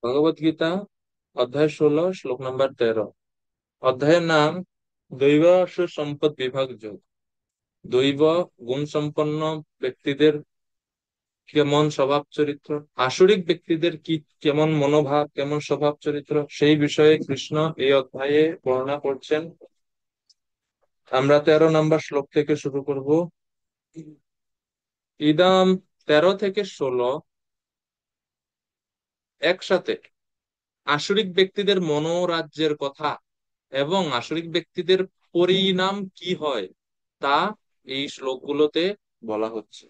ভগবত গীতা অধ্যায় 16 শ্লোক নাম্বার 13। অধ্যায়ের নাম দৈব সম্পদ বিভাগ যোগ। দৈব গুণ সম্পন্ন ব্যক্তিদের কেমন স্বভাব চরিত্র, আসরিক ব্যক্তিদের কি কেমন মনোভাব, কেমন স্বভাব চরিত্র, সেই বিষয়ে কৃষ্ণ এই অধ্যায়ে বর্ণনা করছেন। আমরা 13 নাম্বার শ্লোক থেকে শুরু করব। ইদম 13 থেকে 16 একসাথে আসরিক ব্যক্তিদের মনোরাজ্যের কথা এবং আসরিক ব্যক্তিদের পরিণাম কি হয় তা এই শ্লোকগুলোতে বলা হচ্ছে।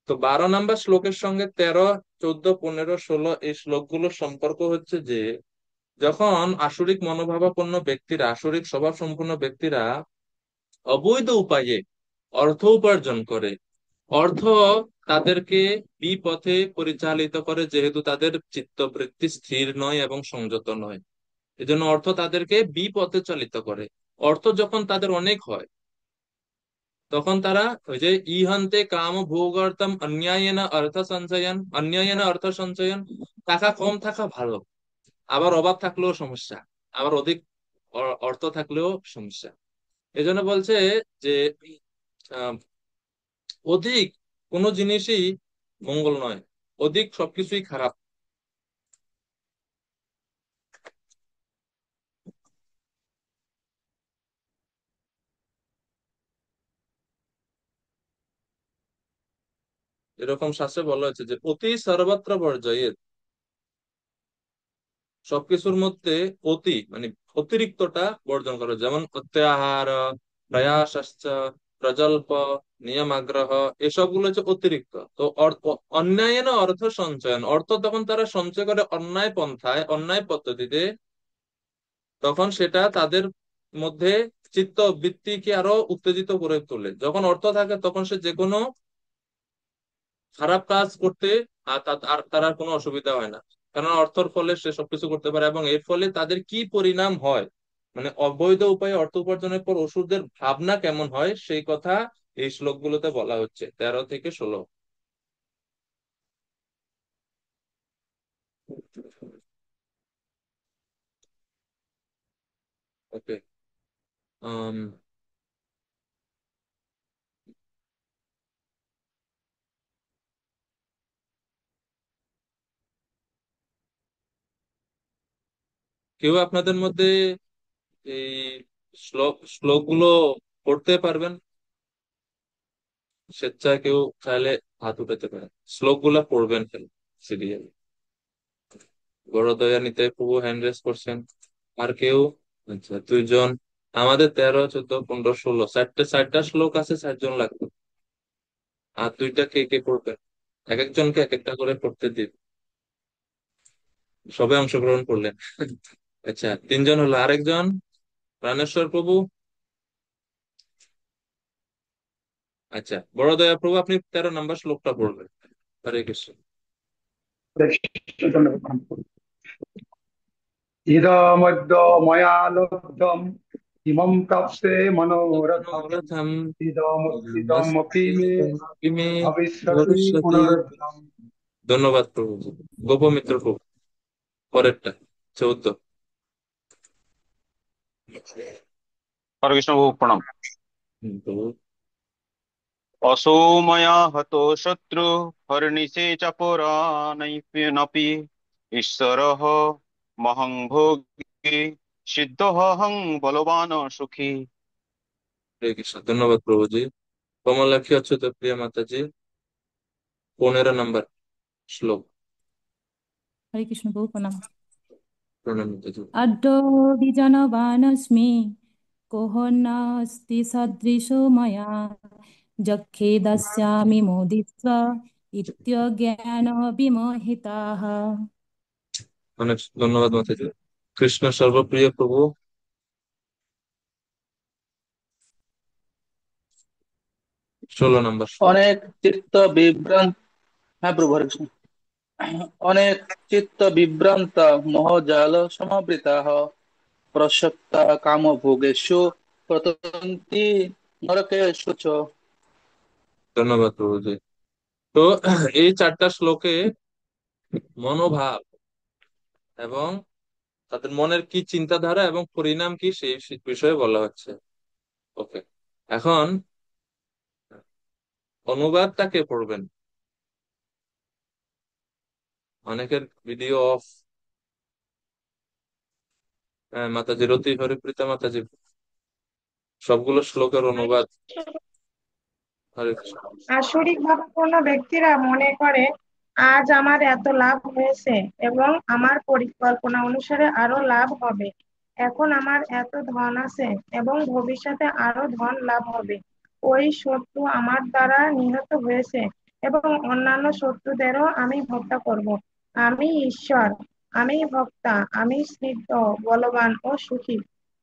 তো 12 নাম্বার শ্লোকের সঙ্গে 13, 14, 15, 16 এই শ্লোকগুলোর সম্পর্ক হচ্ছে যে যখন আসরিক মনোভাবাপন্ন ব্যক্তিরা, আসরিক স্বভাব সম্পন্ন ব্যক্তিরা অবৈধ উপায়ে অর্থ উপার্জন করে, অর্থ তাদেরকে বিপথে পরিচালিত করে, যেহেতু তাদের চিত্তবৃত্তি স্থির নয় এবং সংযত নয়, এজন্য অর্থ তাদেরকে বিপথে চালিত করে। অর্থ যখন তাদের অনেক হয় তখন তারা ওই যে ইহান্তে কাম ভোগার্থম অন্যায়েন অর্থ সঞ্চয়ন, টাকা কম থাকা ভালো, আবার অভাব থাকলেও সমস্যা, আবার অধিক অর্থ থাকলেও সমস্যা। এজন্য বলছে যে আহ, অধিক কোনো জিনিসই মঙ্গল নয়, অধিক সবকিছুই খারাপ। এরকম শাস্ত্রে বলা হয়েছে যে অতি সর্বত্র বর্জয়ের, সবকিছুর মধ্যে অতি মানে অতিরিক্তটা বর্জন করো, যেমন অত্যাহার, প্রয়াসাশ্চ, প্রজল্প, নিয়মাগ্রহ, এসব গুলো হচ্ছে অতিরিক্ত। তো অন্যায়ন অর্থ সঞ্চয়ন, অর্থ তখন তারা সঞ্চয় করে অন্যায় পন্থায়, অন্যায় পদ্ধতিতে, তখন সেটা তাদের মধ্যে চিত্ত বৃত্তিকে আরো উত্তেজিত করে তোলে। যখন অর্থ থাকে তখন সে যে কোনো খারাপ কাজ করতে আর তার আর কোনো অসুবিধা হয় না, কারণ অর্থের ফলে সে সবকিছু করতে পারে। এবং এর ফলে তাদের কি পরিণাম হয়, মানে অবৈধ উপায়ে অর্থ উপার্জনের পর অসুরদের ভাবনা কেমন হয়, সেই কথা এই শ্লোকগুলোতে বলা হচ্ছে 13 থেকে 16। ওকে। আম, কেউ আপনাদের মধ্যে এই শ্লোকগুলো পড়তে পারবেন? স্বেচ্ছায় কেউ চাইলে হাত উঠাতে পারেন, শ্লোকগুলা পড়বেন সিরিয়াল। বড়দয়া নিতে প্রভু হ্যান্ড রেস করছেন। আর কেউ? আচ্ছা, 2 জন। আমাদের 13, 14, 15, 16 চারটে চারটা শ্লোক আছে, 4 জন লাগবে। আর দুইটা কে কে করবেন? এক একজনকে এক একটা করে পড়তে দিন। সবে অংশগ্রহণ করলেন। আচ্ছা, 3 জন হলো। আরেকজন? প্রাণেশ্বর প্রভু। আচ্ছা, বড়দয়া প্রভু, আপনি 13 নাম্বার শ্লোকটা পড়বেন। হরে কৃষ্ণ। ইদমদ্য ময়া লব্ধম ইমং প্রাপ্সে মনোরথম মনোরথম ইদমপি মে মে ভবিষ্যতি ভবিষ্যতি। পুনরুত্থম। ধন্যবাদ প্রভু। গোপমিত্র প্রভু, পরেরটা 14। হরে কৃষ্ণ বহু প্রণাম। প্রভু। असौ मया हतो शत्रु हर्निशे च पुराणैरपि ईश्वरः महं भोगी सिद्धोऽहं बलवान् सुखी। হরে কৃষ্ণ। ধন্যবাদ প্রভুজি। কমলাক্ষী অচ্যুত প্রিয়া মাতাজি, 15 নাম্বার শ্লোক। হরে কৃষ্ণ বহু প্রণাম। প্রণাম মাতাজি। আদ্য বিজানবানস্মি কোহ নাস্তি সদৃশো ময়া যক্ষে দাস্যামি মোদিত্বা ইত্যজ্ঞান বিমোহিতাঃ। অনেক ধন্যবাদ মাতাজি। কৃষ্ণ সর্বপ্রিয় প্রভু, 16 নাম্বার শ্লোক। অনেক চিত্ত বিভ্রান্ত। হ্যাঁ প্রভু, হরে কৃষ্ণ। অনেক চিত্ত বিভ্রান্ত মোহজাল সমাবৃতাः প্রসক্তা কামভোগেষু পতন্তি নরকেষু চ। ধন্যবাদ প্রভুজি। তো এই 4টা শ্লোকে মনোভাব, এবং তাদের মনের কি চিন্তাধারা এবং পরিণাম কি সেই বিষয়ে বলা হচ্ছে। ওকে, এখন অনুবাদটা কে পড়বেন? অনেকের ভিডিও অফ। মাতাজি রতি হরিপ্রীতা মাতাজি, সবগুলো শ্লোকের অনুবাদ। হরে কৃষ্ণ। আসরিক ভাবাপন্ন ব্যক্তিরা মনে করে আজ আমার এত লাভ হয়েছে এবং আমার পরিকল্পনা অনুসারে আরো লাভ হবে। এখন আমার এত ধন আছে এবং ভবিষ্যতে আরো ধন লাভ হবে। ওই শত্রু আমার দ্বারা নিহত হয়েছে এবং অন্যান্য শত্রুদেরও আমি হত্যা করব। আমি ঈশ্বর, আমি ভোক্তা, আমি স্নিগ্ধ, বলবান ও সুখী।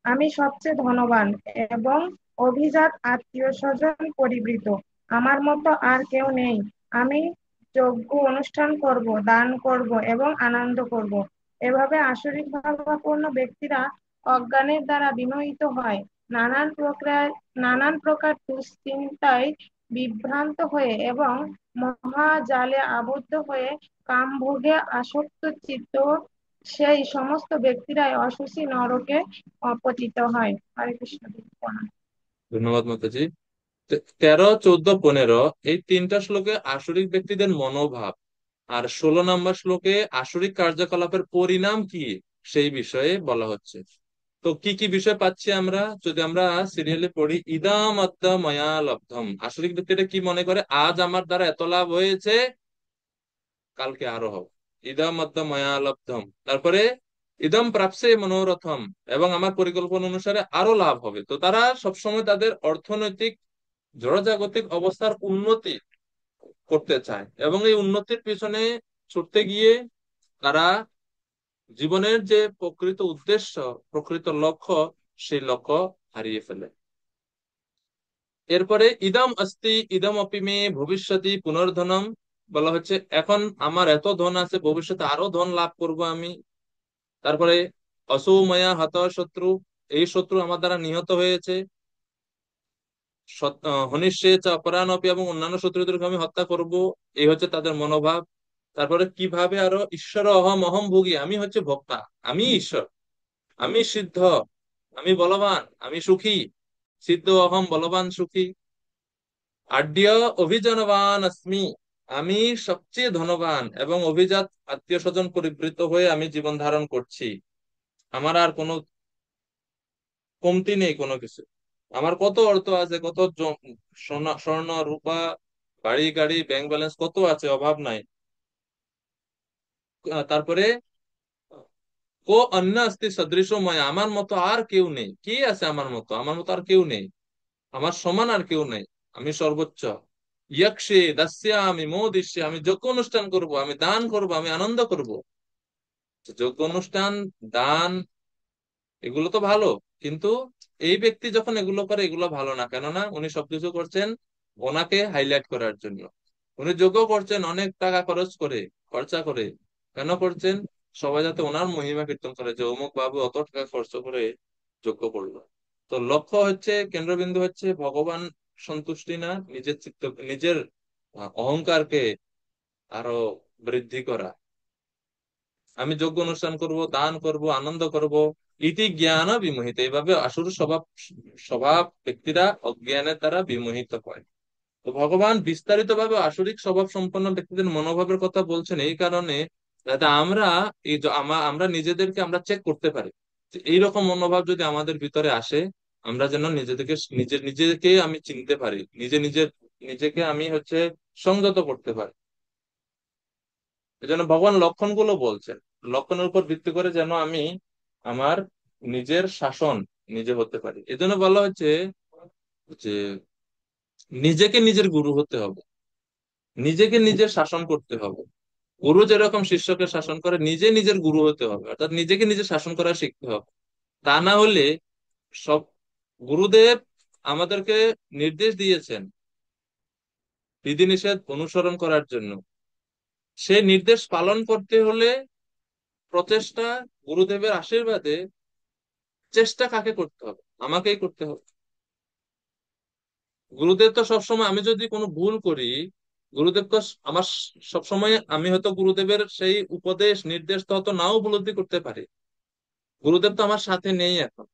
আমি সবচেয়ে ধনবান এবং অভিজাত আত্মীয় স্বজন পরিবৃত। আমার মতো আর কেউ নেই। আমি যজ্ঞ অনুষ্ঠান করব, দান করব এবং আনন্দ করব। এভাবে আসরিক ভাবাপন্ন ব্যক্তিরা অজ্ঞানের দ্বারা বিমোহিত হয়, নানান প্রকার দুশ্চিন্তায় বিভ্রান্ত হয়ে এবং মহাজালে আবদ্ধ হয়ে কামভোগে আসক্ত চিত্ত সেই সমস্ত ব্যক্তিরাই অসুচি নরকে পতিত হয়। হরে কৃষ্ণ। ধন্যবাদ মাতাজি। 13, 14, 15 এই তিনটা শ্লোকে আসরিক ব্যক্তিদের মনোভাব, আর 16 নম্বর শ্লোকে আসরিক কার্যকলাপের পরিণাম কি সেই বিষয়ে বলা হচ্ছে। তো কি কি বিষয় পাচ্ছি আমরা যদি আমরা সিরিয়ালে পড়ি? ইদাম আত্মা ময়া লব্ধম, আসরিক ব্যক্তিটা কি মনে করে? আজ আমার দ্বারা এত লাভ হয়েছে, কালকে আরো হবে। ইদম আত্মা ময়া লব্ধম, তারপরে ইদম প্রাপ্সে মনোরথম, এবং আমার পরিকল্পনা অনুসারে আরো লাভ হবে। তো তারা সবসময় তাদের অর্থনৈতিক জড়জাগতিক অবস্থার উন্নতি করতে চায়, এবং এই উন্নতির পিছনে ছুটতে গিয়ে তারা জীবনের যে প্রকৃত উদ্দেশ্য, প্রকৃত লক্ষ্য, সেই লক্ষ্য হারিয়ে ফেলে। এরপরে ইদম অস্তি ইদম অপি মে ভবিষ্যতি পুনর্ধনম, বলা হচ্ছে এখন আমার এত ধন আছে, ভবিষ্যতে আরো ধন লাভ করব আমি। তারপরে অসৌময়া হত শত্রু, এই শত্রু আমার দ্বারা নিহত হয়েছে। হনিষ্যে চ অপরানপি, এবং অন্যান্য শত্রুদেরকে আমি হত্যা করব, এই হচ্ছে তাদের মনোভাব। তারপরে কিভাবে আরো ঈশ্বর অহম অহম ভোগী, আমি হচ্ছে ভোক্তা, আমি ঈশ্বর, আমি সিদ্ধ, আমি বলবান, আমি সুখী। সিদ্ধ অহম বলবান সুখী। আঢ্য অভিজনবান আস্মি, আমি সবচেয়ে ধনবান এবং অভিজাত আত্মীয় স্বজন পরিবৃত হয়ে আমি জীবন ধারণ করছি। আমার আর কোনো কমতি নেই কোনো কিছু। আমার কত অর্থ আছে, কত সোনা স্বর্ণ রূপা, বাড়ি গাড়ি ব্যাংক ব্যালেন্স কত আছে, অভাব নাই। তারপরে কো অন্য অস্তি সদৃশময়, আমার মতো আর কেউ নেই। কে আছে আমার মতো? আমার মতো আর কেউ নেই, আমার সমান আর কেউ নেই, আমি সর্বোচ্চ। ইয়ক্ষে দাস্যামি মোদিষ্যে, আমি যজ্ঞ অনুষ্ঠান করব, আমি দান করব, আমি আনন্দ করব। যজ্ঞ অনুষ্ঠান, দান, এগুলো তো ভালো, কিন্তু এই ব্যক্তি যখন এগুলো করে, এগুলো ভালো না। কেননা উনি সবকিছু করছেন ওনাকে হাইলাইট করার জন্য। উনি যোগ্য করছেন অনেক টাকা খরচ করে, খরচা করে। কেন করছেন? সবাই যাতে ওনার মহিমা কীর্তন করে, যে অমুক বাবু অত টাকা খরচ করে যজ্ঞ করলো। তো লক্ষ্য হচ্ছে, কেন্দ্রবিন্দু হচ্ছে ভগবান সন্তুষ্টি না, নিজের চিত্ত, নিজের অহংকারকে আরো বৃদ্ধি করা। আমি যজ্ঞ অনুষ্ঠান করব, দান করব, আনন্দ করব, ইতি জ্ঞান বিমোহিত, এইভাবে আসুর স্বভাব স্বভাব ব্যক্তিরা অজ্ঞানের দ্বারা বিমোহিত হয়। তো ভগবান বিস্তারিত ভাবে আসরিক স্বভাব সম্পন্ন ব্যক্তিদের মনোভাবের কথা বলছেন এই কারণে, যাতে আমরা আমরা নিজেদেরকে আমরা চেক করতে পারি যে এইরকম মনোভাব যদি আমাদের ভিতরে আসে, আমরা যেন নিজেকে আমি চিনতে পারি, নিজেকে আমি হচ্ছে সংযত করতে পারি। এই জন্য ভগবান লক্ষণগুলো বলছেন, লক্ষণের উপর ভিত্তি করে যেন আমি আমার নিজের শাসন নিজে হতে পারি। এজন্য বলা হচ্ছে যে নিজেকে নিজের গুরু হতে হবে, নিজেকে নিজের শাসন করতে হবে। গুরু যেরকম শিষ্যকে শাসন করে, নিজে নিজের গুরু হতে হবে, অর্থাৎ নিজেকে নিজে শাসন করা শিখতে হবে। তা না হলে সব, গুরুদেব আমাদেরকে নির্দেশ দিয়েছেন বিধিনিষেধ অনুসরণ করার জন্য। সেই নির্দেশ পালন করতে হলে প্রচেষ্টা, গুরুদেবের আশীর্বাদে চেষ্টা কাকে করতে হবে? আমাকেই করতে হবে। গুরুদেব তো সবসময়, আমি যদি কোনো ভুল করি, গুরুদেবকে আমার সবসময় আমি হয়তো গুরুদেবের সেই উপদেশ নির্দেশ তো হয়তো নাও উপলব্ধি করতে পারি। গুরুদেব তো আমার সাথে নেই এখন।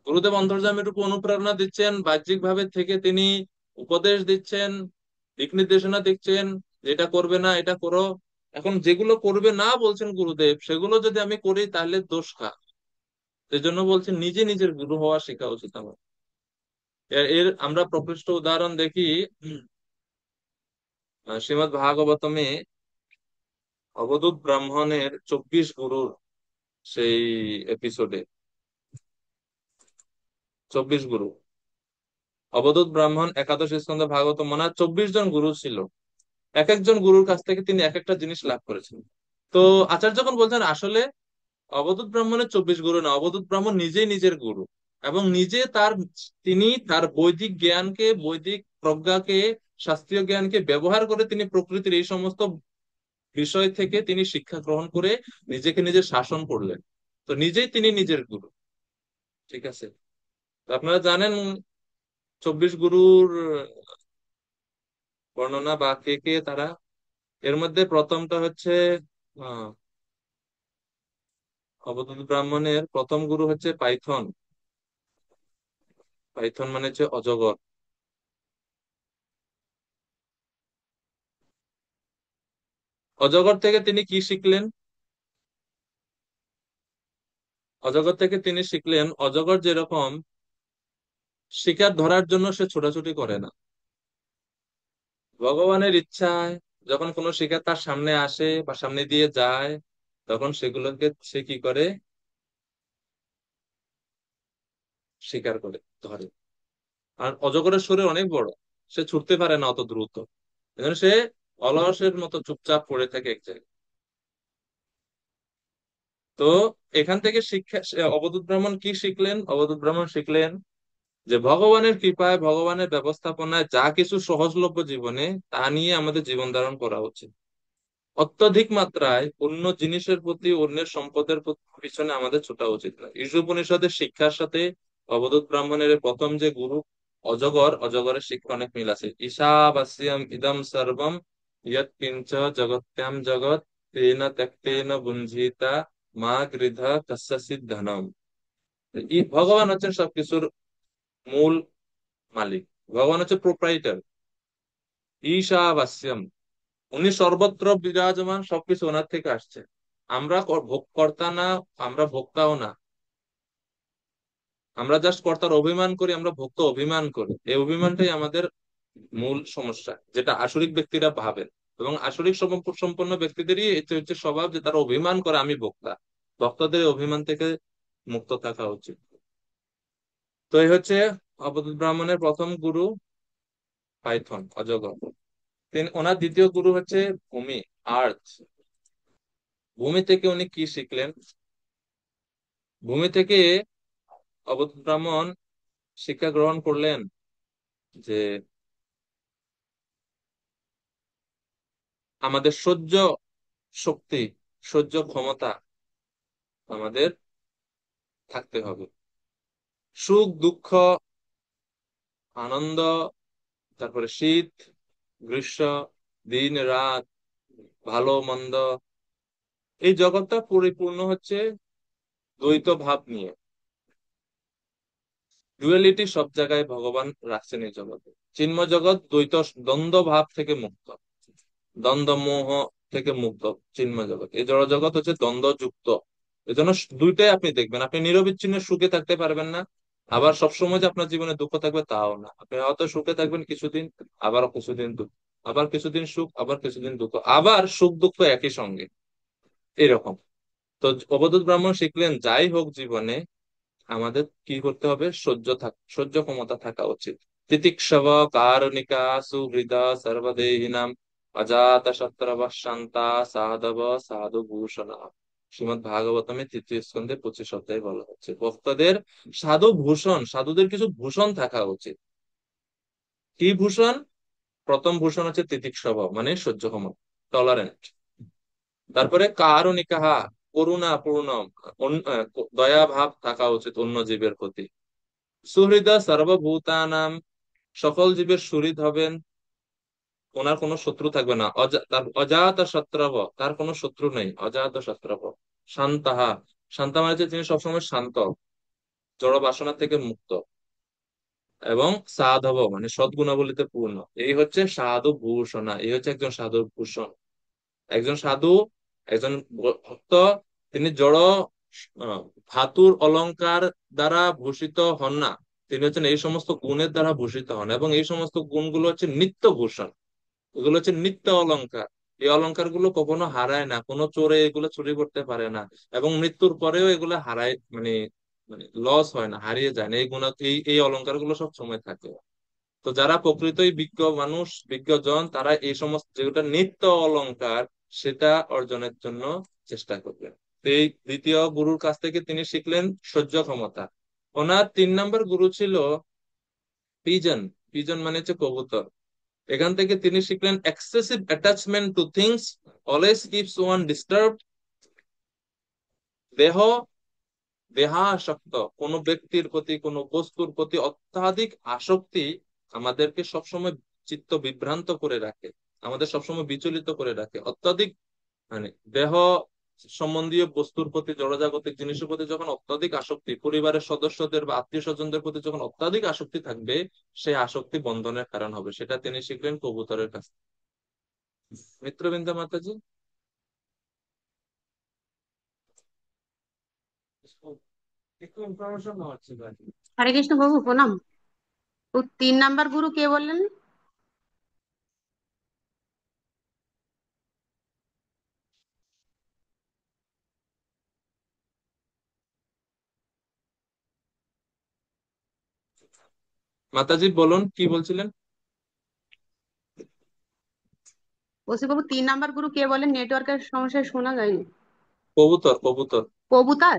গুরুদেব অন্তর্যামী রূপে অনুপ্রেরণা দিচ্ছেন, বাহ্যিক ভাবে থেকে তিনি উপদেশ দিচ্ছেন, দিক নির্দেশনা দিচ্ছেন, যেটা করবে না এটা করো। এখন যেগুলো করবে না বলছেন গুরুদেব, সেগুলো যদি আমি করি তাহলে দোষ কার? সেজন্য বলছেন নিজে নিজের গুরু হওয়া শেখা উচিত আমার। এর আমরা প্রকৃষ্ট উদাহরণ দেখি শ্রীমদ্ ভাগবতমে অবধূত ব্রাহ্মণের 24 গুরুর সেই এপিসোডে। 24 গুরু, অবধূত ব্রাহ্মণ একাদশ স্কন্ধে ভাগবত মনে হয় 24 জন গুরু ছিল। এক একজন গুরুর কাছ থেকে তিনি এক একটা জিনিস লাভ করেছেন। তো আচার্যগণ বলছেন আসলে অবধূত ব্রাহ্মণের 24 গুরু না, অবধূত ব্রাহ্মণ নিজেই নিজের গুরু। এবং নিজে তিনি তার বৈদিক জ্ঞানকে, বৈদিক প্রজ্ঞাকে, শাস্ত্রীয় জ্ঞানকে ব্যবহার করে তিনি প্রকৃতির এই সমস্ত বিষয় থেকে তিনি শিক্ষা গ্রহণ করে নিজেকে নিজে শাসন করলেন। তো নিজেই তিনি নিজের গুরু। ঠিক আছে। তো আপনারা জানেন 24 গুরুর বর্ণনা বা কে কে তারা। এর মধ্যে প্রথমটা হচ্ছে আহ অবধূত ব্রাহ্মণের প্রথম গুরু হচ্ছে পাইথন। পাইথন মানে হচ্ছে অজগর। অজগর থেকে তিনি কি শিখলেন? অজগর থেকে তিনি শিখলেন অজগর যেরকম শিকার ধরার জন্য সে ছোটাছুটি করে না, ভগবানের ইচ্ছায় যখন কোনো শিকার তার সামনে আসে বা সামনে দিয়ে যায়, তখন সেগুলোকে সে কি করে? শিকার করে ধরে। আর অজগরের শরীর অনেক বড়, সে ছুটতে পারে না অত দ্রুত, এজন্য সে অলসের মতো চুপচাপ পড়ে থাকে এক জায়গায়। তো এখান থেকে শিক্ষা অবধূত ব্রাহ্মণ কি শিখলেন? অবধূত ব্রাহ্মণ শিখলেন যে ভগবানের কৃপায়, ভগবানের ব্যবস্থাপনায় যা কিছু সহজলভ্য জীবনে, তা নিয়ে আমাদের জীবন ধারণ করা উচিত। অত্যধিক মাত্রায় অন্য জিনিসের প্রতি, অন্যের সম্পদের পিছনে আমাদের ছোটা উচিত না। ঈশোপনিষদের শিক্ষার সাথে অবধূত ব্রাহ্মণের এই প্রথম যে গুরু অজগর, অজগরের শিক্ষা অনেক মিল আছে। ঈশাবাস্যম ইদম সর্বম ইয়ৎ কিঞ্চ জগত্যাম জগৎ তেন ত্যক্তেন বুঞ্জিতা মা গৃধ কস্যচিৎ ধনম। ভগবান হচ্ছেন সবকিছুর মূল মালিক। ভগবান হচ্ছে প্রোপ্রাইটার। ঈশাবাস্যম, উনি সর্বত্র বিরাজমান, সবকিছু ওনার থেকে আসছে। আমরা ভোগকর্তা না, আমরা ভোক্তাও না। আমরা জাস্ট কর্তার অভিমান করি, আমরা ভোক্তা অভিমান করি। এই অভিমানটাই আমাদের মূল সমস্যা, যেটা আসরিক ব্যক্তিরা ভাবেন। এবং আসরিক সম্পন্ন ব্যক্তিদেরই এটা হচ্ছে স্বভাব যে তারা অভিমান করে আমি ভোক্তা। ভক্তদের এই অভিমান থেকে মুক্ত থাকা উচিত। তো এই হচ্ছে অবধূত ব্রাহ্মণের প্রথম গুরু পাইথন, অজগর। ওনার দ্বিতীয় গুরু হচ্ছে ভূমি, আর্থ। ভূমি থেকে উনি কি শিখলেন? ভূমি থেকে অবধূত ব্রাহ্মণ শিক্ষা গ্রহণ করলেন যে আমাদের সহ্য শক্তি, সহ্য ক্ষমতা আমাদের থাকতে হবে। সুখ দুঃখ, আনন্দ, তারপরে শীত গ্রীষ্ম, দিন রাত, ভালো মন্দ, এই জগৎটা পরিপূর্ণ হচ্ছে দ্বৈত ভাব নিয়ে। ডুয়ালিটি সব জায়গায় ভগবান রাখছেন এই জগতে। চিন্ময় জগৎ দ্বৈত, দ্বন্দ্ব ভাব থেকে মুক্ত, দ্বন্দ্ব মোহ থেকে মুক্ত। চিন্ময় জগৎ, এই জড় জগৎ হচ্ছে দ্বন্দ্ব যুক্ত। এজন্য দুইটাই আপনি দেখবেন। আপনি নিরবিচ্ছিন্ন সুখে থাকতে পারবেন না, আবার সবসময় যে আপনার জীবনে দুঃখ থাকবে তাও না। আপনি হয়তো সুখে থাকবেন কিছুদিন, আবার কিছুদিন দুঃখ, আবার কিছুদিন সুখ, আবার কিছুদিন দুঃখ, আবার সুখ দুঃখ একই সঙ্গে, এরকম। তো অবধূত ব্রাহ্মণ শিখলেন যাই হোক জীবনে আমাদের কি করতে হবে? সহ্য ক্ষমতা থাকা উচিত। তিতিক্ষব কারুণিকা সুহৃদা সর্বদেহিনাম অজাত শত্রব শান্তা সাধব সাধু ভূষণা। শ্রীমদ ভাগবতমে 3য় স্কন্ধে 25 অধ্যায়ে বলা হচ্ছে ভক্তদের সাধু ভূষণ, সাধুদের কিছু ভূষণ থাকা উচিত। কি ভূষণ? প্রথম ভূষণ হচ্ছে তিতিক্ষব, মানে সহ্য ক্ষমতা, টলারেন্ট। তারপরে কারুণিকাহা, করুণা পূর্ণ, দয়া ভাব থাকা উচিত অন্য জীবের প্রতি। সুহৃদা সর্বভূতানাম, সকল জীবের সুহৃদ হবেন। ওনার কোনো শত্রু থাকবে না। তার অজাত শত্রুভ, তার কোনো শত্রু নেই, অজাত শত্রুভ। শান্তাহা, শান্তা মানে হচ্ছে তিনি সবসময় শান্ত, জড় বাসনা থেকে মুক্ত। এবং সাধব মানে সদ্গুণাবলীতে পূর্ণ। এই হচ্ছে সাধু ভূষণা, এই হচ্ছে একজন সাধুর ভূষণ। একজন সাধু, একজন ভক্ত, তিনি জড় আহ, ধাতুর অলংকার দ্বারা ভূষিত হন না। তিনি হচ্ছেন এই সমস্ত গুণের দ্বারা ভূষিত হন, এবং এই সমস্ত গুণগুলো হচ্ছে নিত্য ভূষণ, এগুলো হচ্ছে নিত্য অলংকার। এই অলংকার গুলো কখনো হারায় না, কোনো চোরে এগুলো চুরি করতে পারে না, এবং মৃত্যুর পরেও এগুলো হারায় মানে মানে লস হয় না, হারিয়ে যায় না। এই গুণ, এই অলংকার গুলো সব সময় থাকে। তো যারা প্রকৃতই বিজ্ঞ মানুষ, বিজ্ঞজন, তারা এই সমস্ত যেটা নিত্য অলংকার সেটা অর্জনের জন্য চেষ্টা করবেন। তো এই দ্বিতীয় গুরুর কাছ থেকে তিনি শিখলেন সহ্য ক্ষমতা। ওনার 3 নম্বর গুরু ছিল পিজন। পিজন মানে হচ্ছে কবুতর। এখান থেকে তিনি শিখলেন excessive attachment two things always keeps one disturbed. দেহ, দেহাসক্ত কোন ব্যক্তির প্রতি, কোন বস্তুর প্রতি অত্যাধিক আসক্তি আমাদেরকে সবসময় চিত্ত বিভ্রান্ত করে রাখে, আমাদের সবসময় বিচলিত করে রাখে। অত্যাধিক মানে দেহ সম্বন্ধীয় বস্তুর প্রতি, জড়জাগতিক জিনিসের প্রতি যখন অত্যাধিক আসক্তি, পরিবারের সদস্যদের বা আত্মীয় স্বজনদের প্রতি যখন অত্যাধিক আসক্তি থাকবে, সেই আসক্তি বন্ধনের কারণ হবে। সেটা তিনি শিখলেন কবুতরের কাছে। মিত্রবিন্দা মাতাজি, একটু ইনফরমেশন নেওয়ার ছিল আর কি। হরে কৃষ্ণ প্রভু প্রণাম। তো 3 নাম্বার গুরু কে বললেন? মাতাজি বলুন কি বলছিলেন। বলছি প্রভু 3 নাম্বার গুরু কে বলেন? নেটওয়ার্কের সমস্যায় শোনা যায়নি। কবুতর, কবুতর। কবুতর।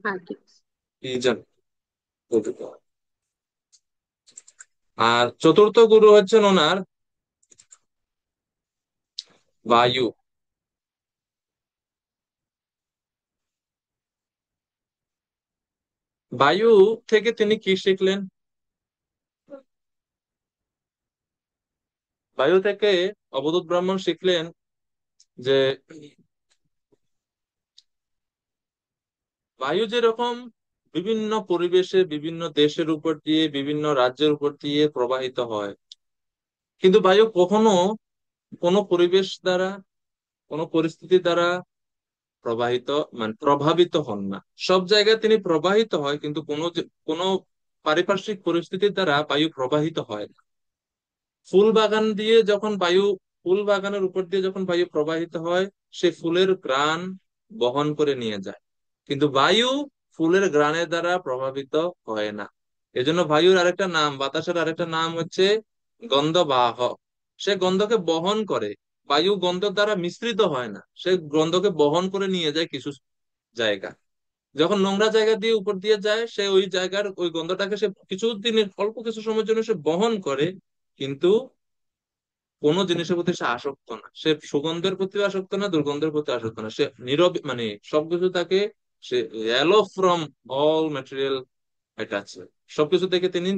হ্যাঁ, ঠিক আছে। পিজন, কবুতর। আর চতুর্থ গুরু হচ্ছেন ওনার বায়ু। বায়ু থেকে তিনি কি শিখলেন? বায়ু থেকে অবধূত ব্রাহ্মণ শিখলেন যে বায়ু যেরকম বিভিন্ন পরিবেশে, বিভিন্ন দেশের উপর দিয়ে, বিভিন্ন রাজ্যের উপর দিয়ে প্রবাহিত হয়, কিন্তু বায়ু কখনো কোনো পরিবেশ দ্বারা, কোনো পরিস্থিতি দ্বারা প্রবাহিত মানে প্রভাবিত হন না। সব জায়গায় তিনি প্রবাহিত হয়, কিন্তু কোনো পারিপার্শ্বিক পরিস্থিতির দ্বারা বায়ু প্রবাহিত হয় না। ফুল বাগান দিয়ে যখন বায়ু, ফুল বাগানের উপর দিয়ে যখন বায়ু প্রবাহিত হয়, সে ফুলের ঘ্রাণ বহন করে নিয়ে যায়, কিন্তু বায়ু ফুলের ঘ্রাণের দ্বারা প্রভাবিত হয় না। এজন্য বায়ুর আরেকটা নাম, বাতাসের আরেকটা নাম হচ্ছে গন্ধবাহ। সে গন্ধকে বহন করে। বায়ু গন্ধ দ্বারা মিশ্রিত হয় না, সে গন্ধকে বহন করে নিয়ে যায় কিছু জায়গা। যখন নোংরা জায়গা দিয়ে উপর দিয়ে যায়, সে ওই জায়গার ওই গন্ধটাকে সে কিছু দিনের, অল্প কিছু সময়ের জন্য সে বহন করে, কিন্তু কোনো জিনিসের প্রতি সে আসক্ত না। সে সুগন্ধের প্রতি আসক্ত না, দুর্গন্ধের প্রতি আসক্ত না। সে নীরব মানে সবকিছু তাকে, সে aloof from all material attachment, সবকিছু থেকে তিনি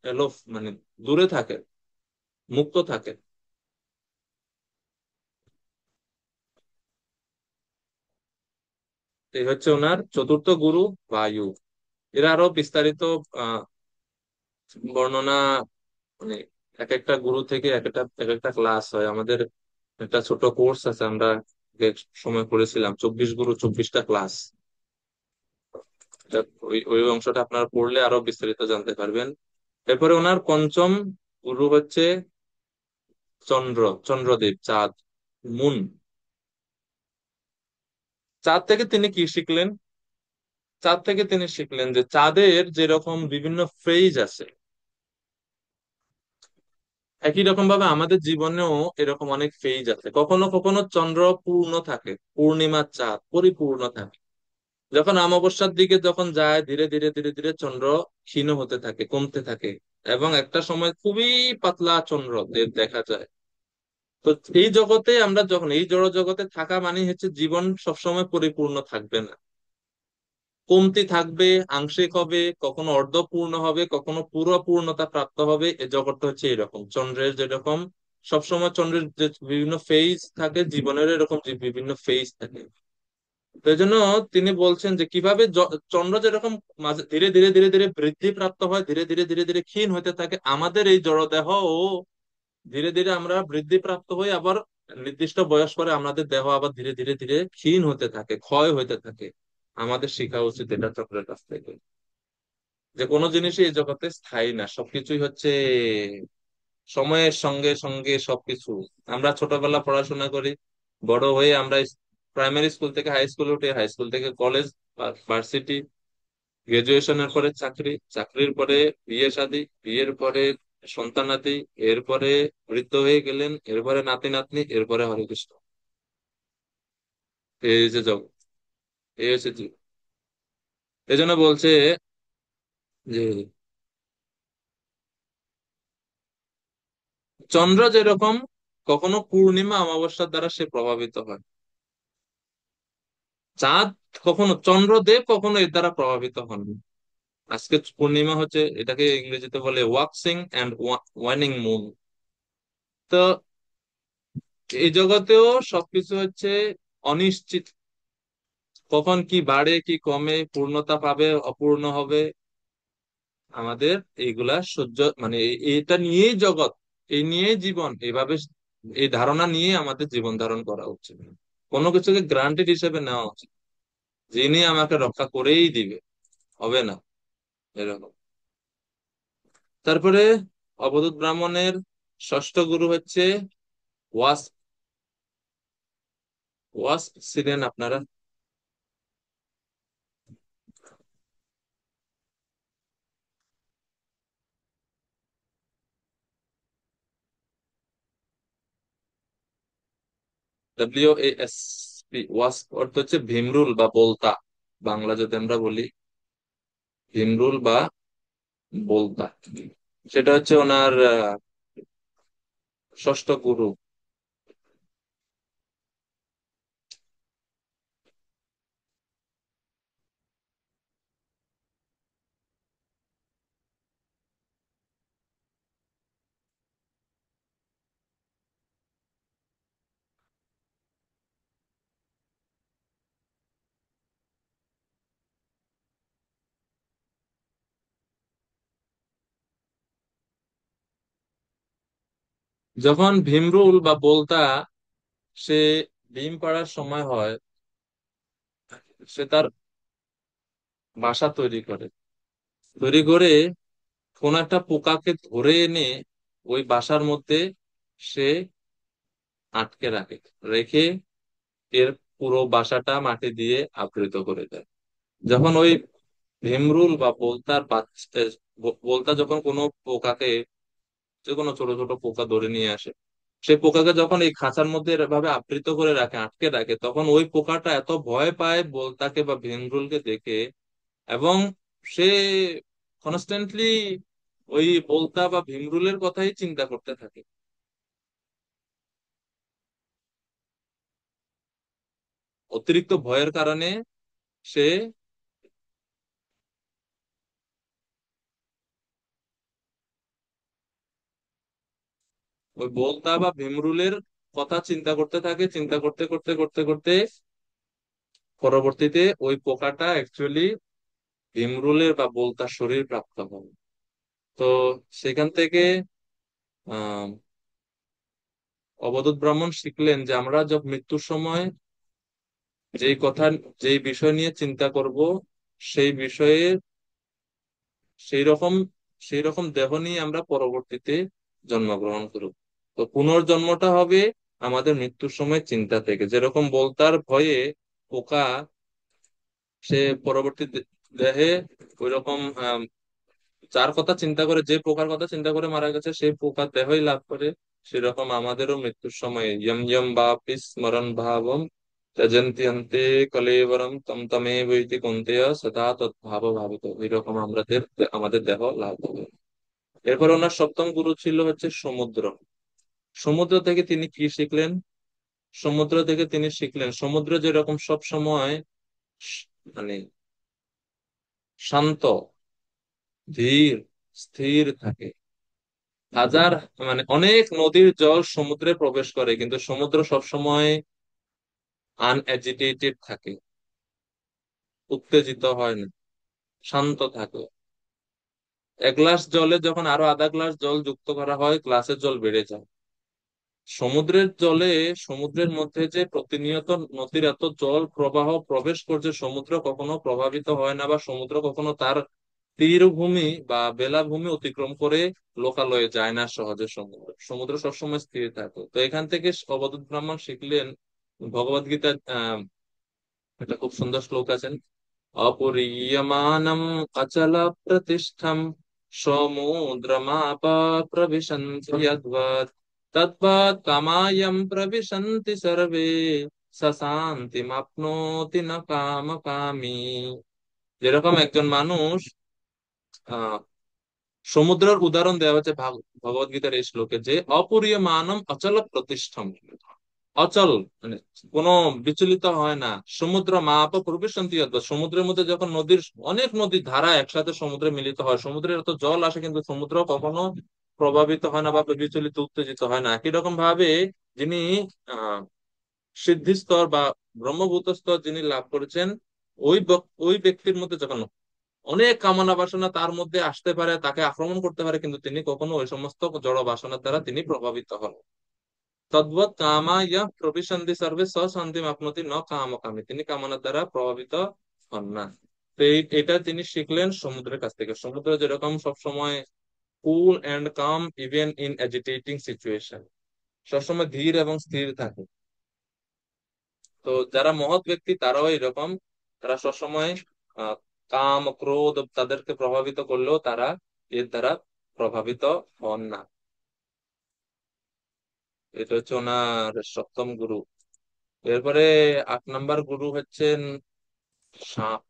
অ্যালো মানে দূরে থাকেন, মুক্ত থাকেন। এই হচ্ছে ওনার চতুর্থ গুরু বায়ু। এরা আরো বিস্তারিত আহ বর্ণনা মানে এক একটা গুরু থেকে এক একটা ক্লাস হয়। আমাদের একটা ছোট কোর্স আছে, আমরা এক সময় করেছিলাম 24 গুরু 24টা ক্লাস। ওই ওই অংশটা আপনারা পড়লে আরো বিস্তারিত জানতে পারবেন। এরপরে ওনার পঞ্চম গুরু হচ্ছে চন্দ্র, চন্দ্রদেব, চাঁদ, মুন। চাঁদ থেকে তিনি কি শিখলেন? চাঁদ থেকে তিনি শিখলেন যে চাঁদের যেরকম বিভিন্ন ফেজ আছে, একই রকম ভাবে আমাদের জীবনেও এরকম অনেক ফেজ আছে। কখনো কখনো চন্দ্র পূর্ণ থাকে, পূর্ণিমার চাঁদ পরিপূর্ণ থাকে। যখন অমাবস্যার দিকে যখন যায়, ধীরে ধীরে ধীরে ধীরে চন্দ্র ক্ষীণ হতে থাকে, কমতে থাকে, এবং একটা সময় খুবই পাতলা চন্দ্র দেখা যায়। তো এই জগতে আমরা যখন এই জড় জগতে থাকা মানে হচ্ছে জীবন সবসময় পরিপূর্ণ থাকবে না, কমতি থাকবে, আংশিক হবে, কখনো অর্ধপূর্ণ হবে, কখনো পুরো পূর্ণতা প্রাপ্ত হবে। এই জগৎটা হচ্ছে এরকম, চন্দ্রের যেরকম সবসময় চন্দ্রের যে বিভিন্ন ফেজ থাকে, জীবনের এরকম যে বিভিন্ন ফেজ থাকে। তো এই জন্য তিনি বলছেন যে কিভাবে চন্দ্র যেরকম মাঝে ধীরে ধীরে ধীরে ধীরে বৃদ্ধি প্রাপ্ত হয়, ধীরে ধীরে ধীরে ধীরে ক্ষীণ হতে থাকে, আমাদের এই জড়দেহ ও ধীরে ধীরে আমরা বৃদ্ধি প্রাপ্ত হই, আবার নির্দিষ্ট বয়স পরে আমাদের দেহ আবার ধীরে ধীরে ধীরে ক্ষীণ হতে থাকে, ক্ষয় হতে থাকে। আমাদের শেখা উচিত এটা চক্রের কাছ থেকে, যে কোনো জিনিসই এই জগতে স্থায়ী না, সবকিছুই হচ্ছে সময়ের সঙ্গে সঙ্গে সবকিছু। আমরা ছোটবেলা পড়াশোনা করি, বড় হয়ে আমরা প্রাইমারি স্কুল থেকে হাই স্কুলে উঠি, হাই স্কুল থেকে কলেজ, ভার্সিটি, গ্রাজুয়েশনের পরে চাকরি, চাকরির পরে বিয়ে শাদী, বিয়ের পরে সন্তানাদি, এরপরে বৃদ্ধ হয়ে গেলেন, এরপরে নাতি নাতনি, এরপরে হরে কৃষ্ণ। এই যে জগৎ, এই হচ্ছে জীবন। এই জন্য বলছে যে চন্দ্র যেরকম কখনো পূর্ণিমা অমাবস্যার দ্বারা সে প্রভাবিত হয়, চাঁদ কখনো, চন্দ্রদেব কখনো এর দ্বারা প্রভাবিত হন। আজকে পূর্ণিমা হচ্ছে, এটাকে ইংরেজিতে বলে ওয়াক্সিং এন্ড ওয়ানিং মুন। তো এই জগতেও সবকিছু হচ্ছে অনিশ্চিত, কখন কি বাড়ে কি কমে, পূর্ণতা পাবে অপূর্ণ হবে, আমাদের এইগুলা সহ্য মানে এটা নিয়েই জগৎ, এই নিয়েই জীবন, এইভাবে এই ধারণা নিয়ে আমাদের জীবন ধারণ করা উচিত। কোনো কিছুকে গ্রান্টেড হিসেবে নেওয়া উচিত, যিনি আমাকে রক্ষা করেই দিবে, হবে না এরকম। তারপরে অবধূত ব্রাহ্মণের ষষ্ঠ গুরু হচ্ছে ওয়াস। ওয়াস ছিলেন আপনারা WASP, ওয়াস অর্থ হচ্ছে ভীমরুল বা বলতা, বাংলা যদি আমরা বলি ভীমরুল বা বলতা, সেটা হচ্ছে ওনার ষষ্ঠ গুরু। যখন ভীমরুল বা বলতা সে ডিম পাড়ার সময় হয়, সে তার বাসা তৈরি করে, তৈরি করে কোন একটা পোকাকে ধরে এনে ওই বাসার মধ্যে সে আটকে রাখে, রেখে এর পুরো বাসাটা মাটি দিয়ে আবৃত করে দেয়। যখন ওই ভীমরুল বা বলতার বাচ্চা, বলতা যখন কোনো পোকাকে, যে কোনো ছোট ছোট পোকা ধরে নিয়ে আসে, সেই পোকাকে যখন এই খাঁচার মধ্যে এভাবে আবৃত করে রাখে, আটকে রাখে, তখন ওই পোকাটা এত ভয় পায় বলতাকে বা ভীমরুলকে দেখে, এবং সে কনস্ট্যান্টলি ওই বলতা বা ভীমরুলের কথাই চিন্তা করতে থাকে। অতিরিক্ত ভয়ের কারণে সে ওই বলতা বা ভীমরুলের কথা চিন্তা করতে থাকে, চিন্তা করতে করতে করতে করতে পরবর্তীতে ওই পোকাটা অ্যাকচুয়ালি ভীমরুলের বা বলতার শরীর প্রাপ্ত হয়। তো সেখান থেকে আহ অবধূত ব্রাহ্মণ শিখলেন যে আমরা যখন মৃত্যুর সময় যেই কথা, যেই বিষয় নিয়ে চিন্তা করব, সেই বিষয়ে সেই রকম সেই রকম দেহ নিয়ে আমরা পরবর্তীতে জন্মগ্রহণ করব। তো পুনর্জন্মটা হবে আমাদের মৃত্যুর সময় চিন্তা থেকে, যেরকম বলতার ভয়ে পোকা সে পরবর্তী দেহে ওই রকম যার কথা চিন্তা করে, যে পোকার কথা চিন্তা করে মারা গেছে, সেই পোকার দেহই লাভ করে, সেরকম আমাদেরও মৃত্যুর সময় ইয়ম ইয়ম বাপি স্মরণ ভাবম ত্যজন্তি অন্তে কলেবরম তম তমেব ইতি কুন্তেয় সদা তদ্ভাব ভাবিত, এরকম আমাদের আমাদের দেহ লাভ হবে। এরপর ওনার সপ্তম গুরু ছিল হচ্ছে সমুদ্র। সমুদ্র থেকে তিনি কি শিখলেন? সমুদ্র থেকে তিনি শিখলেন সমুদ্র যেরকম সব সময় মানে শান্ত, ধীর, স্থির থাকে, হাজার মানে অনেক নদীর জল সমুদ্রে প্রবেশ করে, কিন্তু সমুদ্র সবসময় আনএজিটেটেড থাকে, উত্তেজিত হয় না, শান্ত থাকে। এক গ্লাস জলে যখন আরো আধা গ্লাস জল যুক্ত করা হয়, গ্লাসের জল বেড়ে যায়। সমুদ্রের জলে, সমুদ্রের মধ্যে যে প্রতিনিয়ত নদীর এত জল প্রবাহ প্রবেশ করছে, সমুদ্র কখনো প্রভাবিত হয় না, বা সমুদ্র কখনো তার তীরভূমি বা বেলাভূমি অতিক্রম করে লোকালয়ে যায় না সহজে। সমুদ্র সমুদ্র সবসময় স্থির থাকে। তো এখান থেকে অবধূত ব্রাহ্মণ শিখলেন ভগবদ গীতা, একটা খুব সুন্দর শ্লোক আছেন, অপরিয়মানম অচল প্রতিষ্ঠম সমুদ্রমাপ প্রবিশন্তি যদ্বৎ তদ্বৎ কামায়ম প্রবিশন্তি সর্বে সশান্তিমাপ্নোতি ন কামকামী। যেরকম একজন মানুষ, আহ সমুদ্রের উদাহরণ দেওয়া হচ্ছে ভগবদ গীতার এই শ্লোকে, যে অপরিয়মানম অচল প্রতিষ্ঠম, অচল মানে কোনো বিচলিত হয় না। সমুদ্র মাপ প্রবিশন্তি যদ্বৎ, সমুদ্রের মধ্যে যখন অনেক নদীর ধারা একসাথে সমুদ্রে মিলিত হয়, সমুদ্রের এত জল আসে, কিন্তু সমুদ্র কখনো প্রভাবিত হয় না বা বিচলিত উত্তেজিত হয় না। একই রকম ভাবে যিনি আহ সিদ্ধি স্তর বা ব্রহ্মভূত স্তর যিনি লাভ করেছেন, ওই ব্যক্তির মধ্যে যখন অনেক কামনা বাসনা তার মধ্যে আসতে পারে, তাকে আক্রমণ করতে পারে, কিন্তু তিনি কখনো ওই সমস্ত জড় বাসনার দ্বারা তিনি প্রভাবিত হন। তদ্বৎ কামা ইয়ঃ প্রবিশন্তি সর্বে সশান্তিম আপনতি ন কামকামী, তিনি কামনার দ্বারা প্রভাবিত হন না। তো এটা তিনি শিখলেন সমুদ্রের কাছ থেকে। সমুদ্র যেরকম সবসময় cool and calm even in agitating situation, সবসময় ধীর এবং স্থির থাকে। তো যারা মহৎ ব্যক্তি তারাও এরকম, তারা সবসময় আহ কাম ক্রোধ তাদেরকে প্রভাবিত করলেও তারা এর দ্বারা প্রভাবিত হন না। এটা হচ্ছে ওনার সপ্তম গুরু। এরপরে 8 নম্বর গুরু হচ্ছেন সাপ,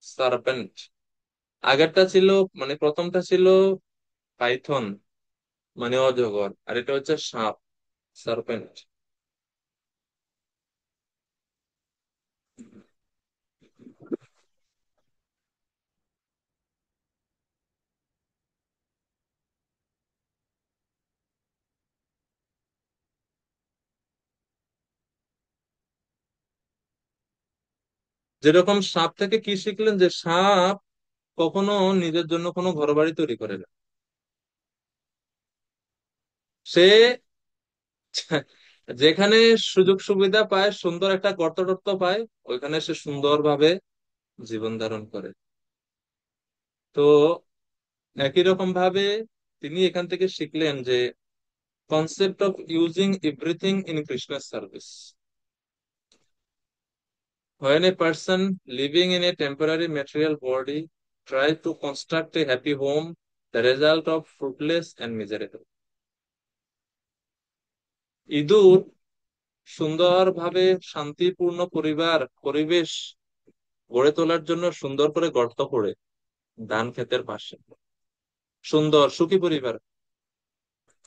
সার্পেন্ট। আগেরটা ছিল, মানে প্রথমটা ছিল পাইথন, মানে অজগর, আর এটা হচ্ছে সাপ, সার্পেন্ট। যেরকম সাপ থেকে কি শিখলেন, যে সাপ কখনো নিজের জন্য কোনো ঘরবাড়ি তৈরি করে না। সে যেখানে সুযোগ সুবিধা পায়, সুন্দর একটা গর্ত টর্ত পায়, ওইখানে সে সুন্দরভাবে জীবন ধারণ করে। তো একই রকম ভাবে তিনি এখান থেকে শিখলেন যে concept of using everything in কৃষ্ণার service. When a person living in a temporary material body tries to construct a happy home, the result of fruitless and miserable. ইঁদুর সুন্দরভাবে শান্তিপূর্ণ পরিবেশ গড়ে তোলার জন্য সুন্দর করে গর্ত করে ধান ক্ষেতের পাশে, সুন্দর সুখী পরিবার।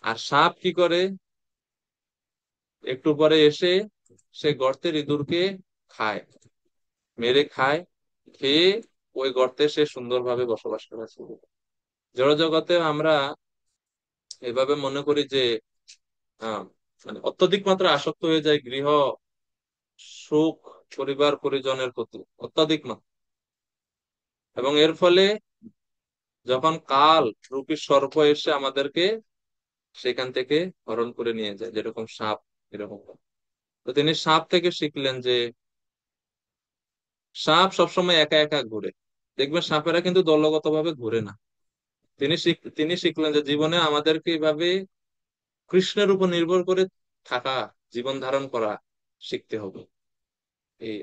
আর সাপ কি করে, একটু পরে এসে সে গর্তের ইঁদুরকে খায়, মেরে খায়, খেয়ে ওই গর্তে সে সুন্দরভাবে বসবাস করা শুরু করে। জড়জগতে আমরা এভাবে মনে করি যে আহ মানে অত্যধিক মাত্রা আসক্ত হয়ে যায় গৃহ সুখ, পরিবার পরিজনের প্রতি অত্যাধিক মাত্রা, এবং এর ফলে যখন কাল রূপী সর্প এসে আমাদেরকে সেখান থেকে হরণ করে নিয়ে যায়, যেরকম সাপ এরকম। তো তিনি সাপ থেকে শিখলেন যে সাপ সবসময় একা একা ঘুরে, দেখবেন সাপেরা কিন্তু দলগত ভাবে ঘুরে না। তিনি শিখলেন যে জীবনে আমাদেরকে এইভাবে কৃষ্ণের উপর নির্ভর করে থাকা, জীবন ধারণ করা শিখতে হবে। এই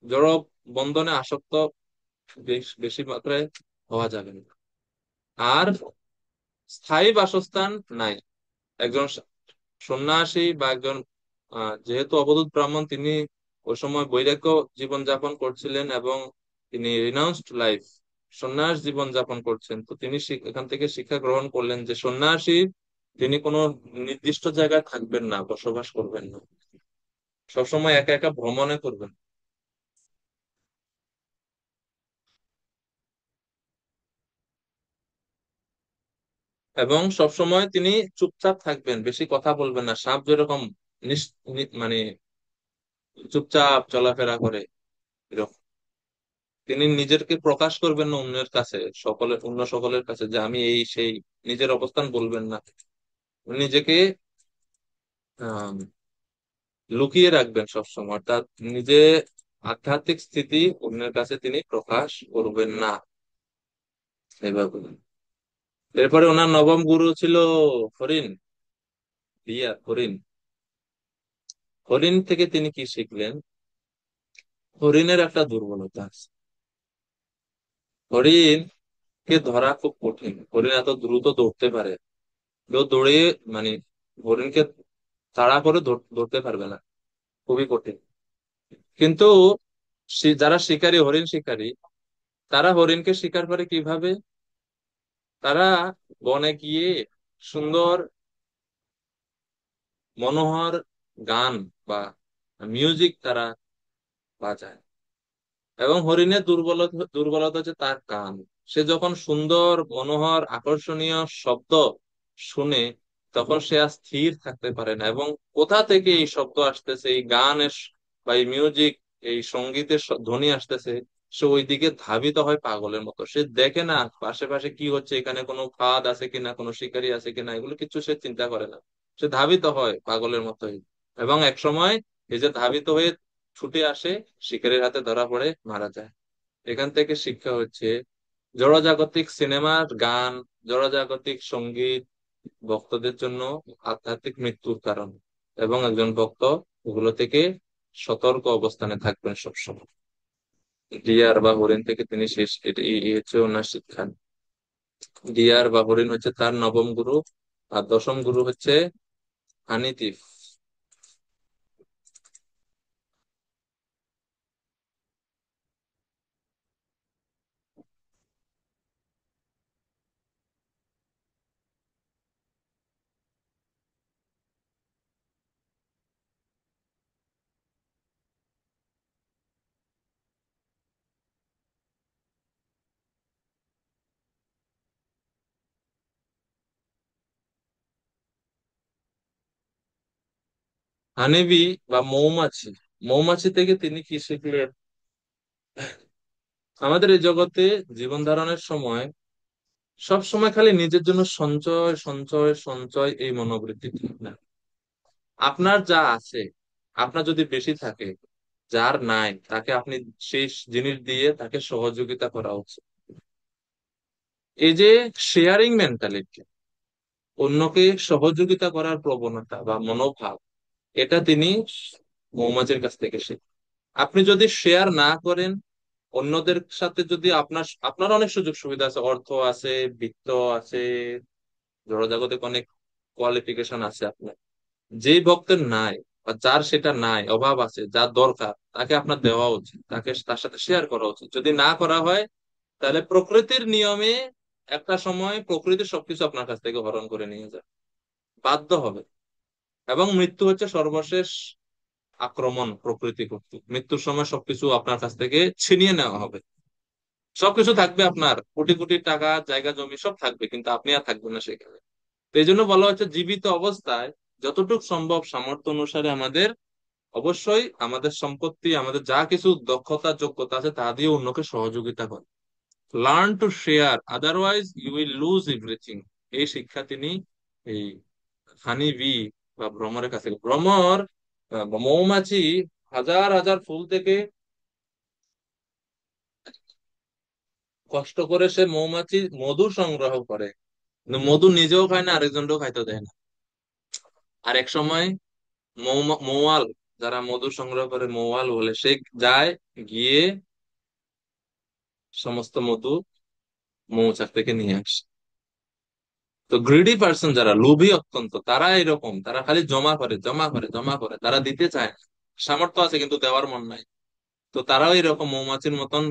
জড় বন্ধনে আসক্ত বেশি মাত্রায় হওয়া যাবে না। আর স্থায়ী বাসস্থান নাই। একজন সন্ন্যাসী বা একজন যেহেতু অবধূত ব্রাহ্মণ, তিনি ওই সময় বৈরাগ্য জীবন যাপন করছিলেন এবং তিনি রিনাউন্সড লাইফ, সন্ন্যাস জীবন যাপন করছেন। তো তিনি এখান থেকে শিক্ষা গ্রহণ করলেন যে সন্ন্যাসী তিনি কোনো নির্দিষ্ট জায়গায় থাকবেন না, বসবাস করবেন না, সবসময় একা একা ভ্রমণে করবেন। . এবং সবসময় তিনি চুপচাপ থাকবেন, বেশি কথা বলবেন না। সাপ যেরকম মানে চুপচাপ চলাফেরা করে, এরকম তিনি নিজেকে প্রকাশ করবেন না অন্যের কাছে, অন্য সকলের কাছে যে আমি এই সেই, নিজের অবস্থান বলবেন না। নিজেকে আহ লুকিয়ে রাখবেন সবসময়, অর্থাৎ নিজে আধ্যাত্মিক স্থিতি অন্যের কাছে তিনি প্রকাশ করবেন না, এভাবে। এরপরে ওনার নবম গুরু ছিল হরিণ, হরিণ। হরিণ থেকে তিনি কি শিখলেন? হরিণের একটা দুর্বলতা আছে, হরিণ কে ধরা খুব কঠিন। হরিণ এত দ্রুত দৌড়তে পারে, কেউ দৌড়ে মানে হরিণকে তাড়া করে ধরতে পারবে না, খুবই কঠিন। কিন্তু যারা শিকারী, হরিণ শিকারী, তারা হরিণকে শিকার করে কিভাবে? তারা বনে গিয়ে সুন্দর মনোহর গান বা মিউজিক তারা বাজায়। এবং হরিণের দুর্বলতা হচ্ছে তার কান। সে যখন সুন্দর মনোহর আকর্ষণীয় শব্দ শুনে, তখন সে আর স্থির থাকতে পারে না। এবং কোথা থেকে এই শব্দ আসতেছে, এই গানের বা এই মিউজিক, এই সঙ্গীতের ধ্বনি আসতেছে, সে ওইদিকে ধাবিত হয় পাগলের মতো। সে দেখে না আশেপাশে কি হচ্ছে, এখানে কোনো ফাঁদ আছে কিনা, কোনো শিকারী আছে কিনা, এগুলো কিছু সে চিন্তা করে না। সে ধাবিত হয় পাগলের মতোই। এবং এক সময় এই যে ধাবিত হয়ে ছুটে আসে, শিকারীর হাতে ধরা পড়ে মারা যায়। এখান থেকে শিক্ষা হচ্ছে, জড়জাগতিক সিনেমার গান, জড়জাগতিক সঙ্গীত ভক্তদের জন্য আধ্যাত্মিক মৃত্যুর কারণ। এবং একজন ভক্ত ওগুলো থেকে সতর্ক অবস্থানে থাকবেন সবসময়। ডিয়ার বা হরিণ থেকে তিনি শেষ, এই হচ্ছে ওনার শিক্ষা। ডিয়ার বা হরিণ হচ্ছে তার নবম গুরু। আর দশম গুরু হচ্ছে হানিতিফ। হানিবি বা মৌমাছি, মৌমাছি থেকে তিনি কি শিখলেন? আমাদের এই জগতে জীবন ধারণের সময় সব সময় খালি নিজের জন্য সঞ্চয় সঞ্চয় সঞ্চয়, এই মনোবৃত্তি ঠিক না। আপনার যা আছে, আপনার যদি বেশি থাকে, যার নাই তাকে আপনি সেই জিনিস দিয়ে তাকে সহযোগিতা করা উচিত। এই যে শেয়ারিং মেন্টালিটি, অন্যকে সহযোগিতা করার প্রবণতা বা মনোভাব, এটা তিনি মৌমাছির কাছ থেকে শিখেন। আপনি যদি শেয়ার না করেন অন্যদের সাথে, যদি আপনার অনেক সুযোগ সুবিধা আছে, অর্থ আছে, বিত্ত আছে, জড়জাগতিক অনেক কোয়ালিফিকেশন আছে আপনার, যেই ভক্তের নাই বা যার সেটা নাই, অভাব আছে, যার দরকার, তাকে আপনার দেওয়া উচিত, তাকে তার সাথে শেয়ার করা উচিত। যদি না করা হয়, তাহলে প্রকৃতির নিয়মে একটা সময় প্রকৃতি সবকিছু আপনার কাছ থেকে হরণ করে নিয়ে যায়, বাধ্য হবে। এবং মৃত্যু হচ্ছে সর্বশেষ আক্রমণ প্রকৃতি কর্তৃক। মৃত্যুর সময় সবকিছু আপনার কাছ থেকে ছিনিয়ে নেওয়া হবে। সবকিছু থাকবে আপনার, কোটি কোটি টাকা, জায়গা জমি সব থাকবে, কিন্তু আপনি আর থাকবেন না সেখানে। তো এই জন্য বলা হচ্ছে, জীবিত অবস্থায় যতটুকু সম্ভব সামর্থ্য অনুসারে আমাদের অবশ্যই আমাদের সম্পত্তি, আমাদের যা কিছু দক্ষতা যোগ্যতা আছে তা দিয়ে অন্যকে সহযোগিতা করে। Learn to share, otherwise you will lose everything. এই শিক্ষা তিনি এই হানি বি বা ভ্রমরের কাছে, ভ্রমর মৌমাছি হাজার হাজার ফুল থেকে কষ্ট করে সে মৌমাছি মধু সংগ্রহ করে, কিন্তু মধু নিজেও খায় না, আরেকজনকেও খাইতে দেয় না। আর এক সময় মৌয়াল, যারা মধু সংগ্রহ করে মৌয়াল বলে, সে যায় গিয়ে সমস্ত মধু মৌচাক থেকে নিয়ে আসে। তো গ্রিডি পার্সন, যারা লোভী অত্যন্ত, তারা এরকম, তারা খালি জমা করে জমা করে জমা করে, তারা দিতে চায় না। সামর্থ্য আছে কিন্তু দেওয়ার মন নাই। তো তারাও এরকম মৌমাছির মতন,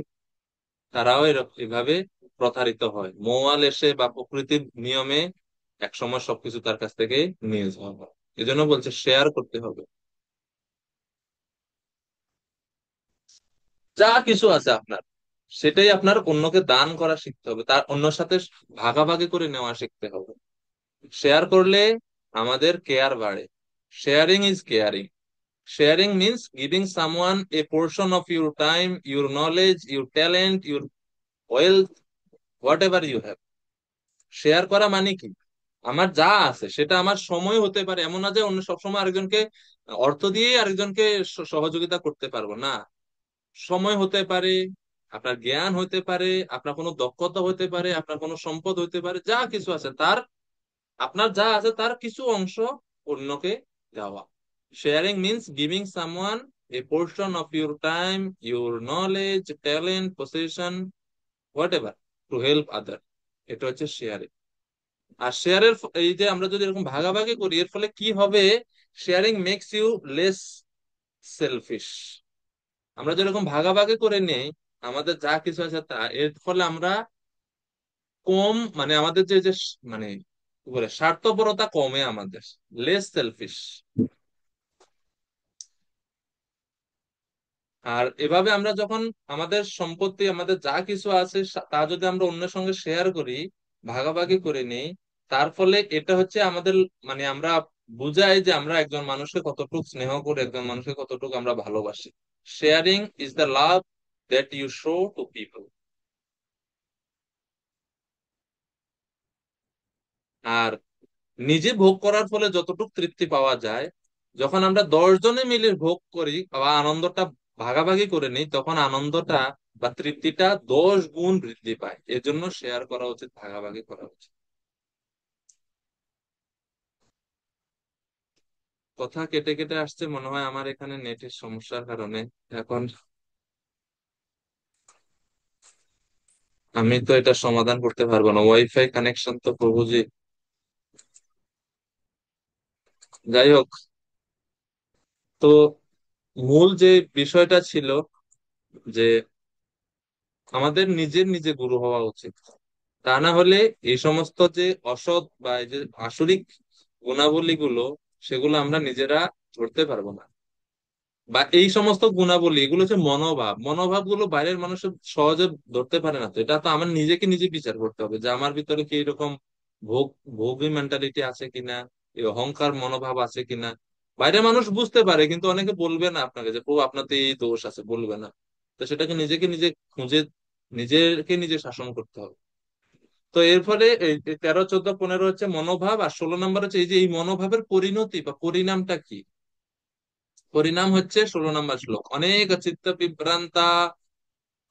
তারাও এরকম এভাবে প্রতারিত হয়। মৌয়াল এসে বা প্রকৃতির নিয়মে একসময় সবকিছু তার কাছ থেকে নিয়ে যাওয়া হয়। এজন্য বলছে শেয়ার করতে হবে। যা কিছু আছে আপনার, সেটাই আপনার অন্যকে দান করা শিখতে হবে, তার অন্যর সাথে ভাগাভাগি করে নেওয়া শিখতে হবে। শেয়ার করলে আমাদের কেয়ার বাড়ে। Sharing is caring. Sharing means giving someone a portion of your time, your knowledge, your talent, your wealth, whatever you have. Share করা মানে কি? আমার যা আছে সেটা, আমার সময় হতে পারে, এমন না যে অন্য সবসময় আরেকজনকে অর্থ দিয়ে আরেকজনকে সহযোগিতা করতে পারবো না। সময় হতে পারে, আপনার জ্ঞান হতে পারে, আপনার কোনো দক্ষতা হতে পারে, আপনার কোনো সম্পদ হতে পারে, যা কিছু আছে তার, আপনার যা আছে তার কিছু অংশ অন্যকে দেওয়া। Sharing means giving someone a portion of your time, your knowledge, talent, position, what ever, to help আদার। এটা হচ্ছে শেয়ারিং। আর শেয়ারের এই যে আমরা যদি এরকম ভাগাভাগি করি, এর ফলে কি হবে? Sharing makes you less selfish. আমরা যেরকম ভাগাভাগি করে নেই আমাদের যা কিছু আছে তা, এর ফলে আমরা কম, মানে আমাদের যে যে মানে কি বলে, স্বার্থপরতা কমে আমাদের, লেস সেলফিশ। আর এভাবে আমরা যখন আমাদের সম্পত্তি, আমাদের যা কিছু আছে তা যদি আমরা অন্যের সঙ্গে শেয়ার করি, ভাগাভাগি করে নিই, তার ফলে এটা হচ্ছে আমাদের, মানে আমরা বুঝাই যে আমরা একজন মানুষকে কতটুকু স্নেহ করি, একজন মানুষকে কতটুকু আমরা ভালোবাসি। Sharing is the love that you show to people. আর নিজে ভোগ করার ফলে যতটুকু তৃপ্তি পাওয়া যায়, যখন আমরা 10 জনে মিলে ভোগ করি বা আনন্দটা ভাগাভাগি করে নিই, তখন আনন্দটা বা তৃপ্তিটা 10 গুণ বৃদ্ধি পায়। এজন্য শেয়ার করা উচিত, ভাগাভাগি করা উচিত। কথা কেটে কেটে আসছে, মনে হয় আমার এখানে নেটের সমস্যার কারণে। এখন আমি তো এটা সমাধান করতে পারবো না, ওয়াইফাই কানেকশন তো প্রভুজি। যাই হোক, তো মূল যে বিষয়টা ছিল যে আমাদের নিজের নিজে গুরু হওয়া উচিত। তা না হলে এই সমস্ত যে অসৎ বা এই যে আসরিক গুণাবলী গুলো, সেগুলো আমরা নিজেরা ধরতে পারবো না। বা এই সমস্ত গুণাবলী, এগুলো হচ্ছে মনোভাব, মনোভাব গুলো বাইরের মানুষ সহজে ধরতে পারে না। তো এটা তো আমার নিজেকে নিজে বিচার করতে হবে যে আমার ভিতরে কি এরকম ভোগ ভোগী মেন্টালিটি আছে কিনা, এই অহংকার মনোভাব আছে কিনা। বাইরের মানুষ বুঝতে পারে কিন্তু অনেকে বলবে না আপনাকে যে ও আপনাতে এই দোষ আছে, বলবে না। তো সেটাকে নিজেকে নিজে খুঁজে, নিজেকে নিজে শাসন করতে হবে। তো এর ফলে এই 13, 14, 15 হচ্ছে মনোভাব, আর 16 নম্বর হচ্ছে এই যে এই মনোভাবের পরিণতি বা পরিণামটা কি। পরিণাম হচ্ছে 16 নম্বর শ্লোক, অনেক চিত্ত বিভ্রান্তা।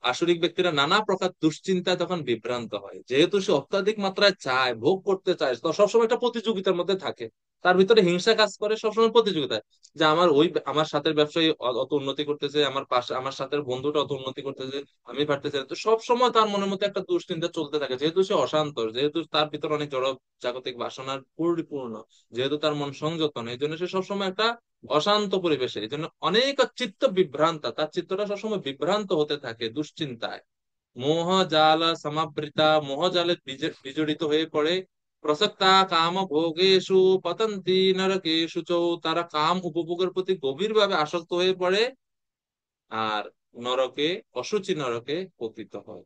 আসরিক ব্যক্তিরা নানা প্রকার দুশ্চিন্তায় তখন বিভ্রান্ত হয়, যেহেতু সে অত্যাধিক মাত্রায় চায়, ভোগ করতে চায়, তো সবসময় একটা প্রতিযোগিতার মধ্যে থাকে। তার ভিতরে হিংসা কাজ করে, সবসময় প্রতিযোগিতায়, যে আমার সাথে ব্যবসায়ী অত উন্নতি করতেছে, আমার পাশে আমার সাথে বন্ধুটা অত উন্নতি করতেছে, আমি পারতেছি না। তো সবসময় তার মনের মধ্যে একটা দুশ্চিন্তা চলতে থাকে, যেহেতু সে অশান্ত, যেহেতু তার ভিতরে অনেক জড় জাগতিক বাসনার পরিপূর্ণ, যেহেতু তার মন সংযত নয়, এই জন্য সে সবসময় একটা অশান্ত পরিবেশে, এই জন্য অনেক চিত্ত বিভ্রান্তা, তার চিত্তটা সবসময় বিভ্রান্ত হতে থাকে দুশ্চিন্তায়। মোহ জাল সমাবৃতা, মোহজালে বিজড়িত হয়ে পড়ে। প্রসক্তা কাম ভোগেষু পতন্তি নরকেষু চ, তারা কাম উপভোগের প্রতি গভীরভাবে আসক্ত হয়ে পড়ে আর নরকে, অশুচি নরকে পতিত হয়।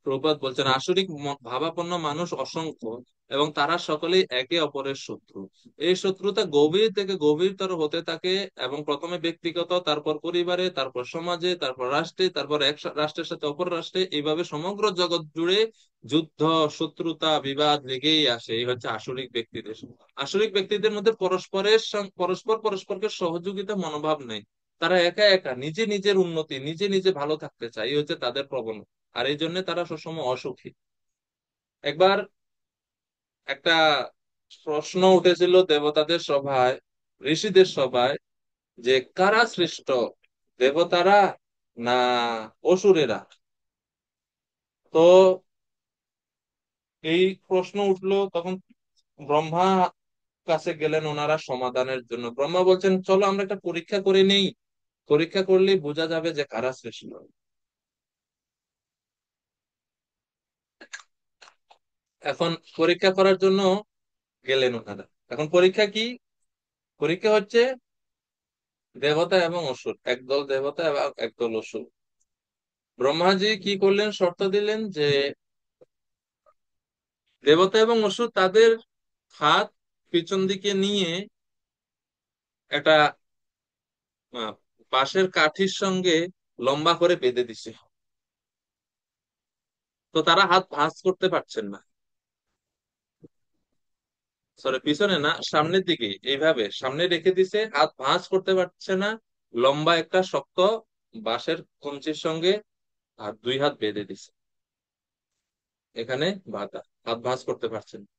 প্রভুপাদ বলছেন আসরিক ভাবাপন্ন মানুষ অসংখ্য, এবং তারা সকলেই একে অপরের শত্রু। এই শত্রুতা গভীর থেকে গভীরতর হতে থাকে, এবং প্রথমে ব্যক্তিগত, তারপর পরিবারে, তারপর সমাজে, তারপর রাষ্ট্রে, তারপর এক রাষ্ট্রের সাথে অপর রাষ্ট্রে, এইভাবে সমগ্র জগৎ জুড়ে যুদ্ধ, শত্রুতা, বিবাদ লেগেই আসে। এই হচ্ছে আসরিক ব্যক্তিদের। আসরিক ব্যক্তিদের মধ্যে পরস্পরকে সহযোগিতা মনোভাব নেই। তারা একা একা নিজে নিজের উন্নতি, নিজে নিজে ভালো থাকতে চায়, এই হচ্ছে তাদের প্রবণতা। আর এই জন্য তারা সবসময় অসুখী। একবার একটা প্রশ্ন উঠেছিল দেবতাদের সভায়, ঋষিদের সভায়, যে কারা শ্রেষ্ঠ, দেবতারা না অসুরেরা? তো এই প্রশ্ন উঠলো, তখন ব্রহ্মা কাছে গেলেন ওনারা সমাধানের জন্য। ব্রহ্মা বলছেন চলো আমরা একটা পরীক্ষা করে নেই, পরীক্ষা করলেই বোঝা যাবে যে কারা শ্রেষ্ঠ। এখন পরীক্ষা করার জন্য গেলেন ওনারা। এখন পরীক্ষা কি? পরীক্ষা হচ্ছে দেবতা এবং অসুর, একদল দেবতা এবং একদল অসুর। ব্রহ্মাজি কি করলেন, শর্ত দিলেন যে দেবতা এবং অসুর তাদের হাত পিছন দিকে নিয়ে একটা আহ, বাঁশের কাঠির সঙ্গে লম্বা করে বেঁধে দিছে। তো তারা হাত ভাঁজ করতে পারছেন না। সরি, পিছনে না, সামনের দিকে এইভাবে সামনে রেখে দিছে, হাত ভাঁজ করতে পারছে না। লম্বা একটা শক্ত বাঁশের কঞ্চির সঙ্গে আর দুই হাত বেঁধে দিছে, এখানে বাঁধা, হাত ভাঁজ করতে পারছেন না।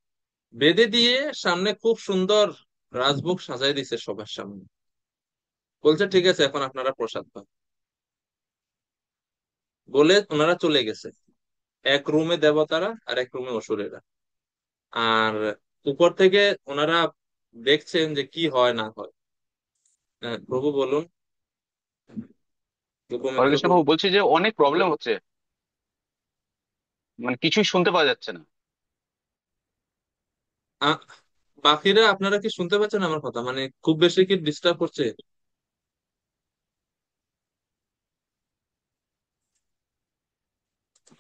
বেঁধে দিয়ে সামনে খুব সুন্দর রাজভোগ সাজাই দিছে সবার সামনে। বলছে ঠিক আছে, এখন আপনারা প্রসাদ পান। বলে ওনারা চলে গেছে। এক রুমে দেবতারা আর এক রুমে অসুরেরা। আর উপর থেকে ওনারা দেখছেন যে কি হয় না হয়। হ্যাঁ, প্রভু বলুন। হরে গোপমিত্র কৃষ্ণ প্রভু। প্রভু, বলছি যে অনেক প্রবলেম হচ্ছে, মানে কিছুই শুনতে পাওয়া যাচ্ছে না। আ- বাকিরা আপনারা কি শুনতে পাচ্ছেন আমার কথা? মানে খুব বেশি কি ডিস্টার্ব করছে?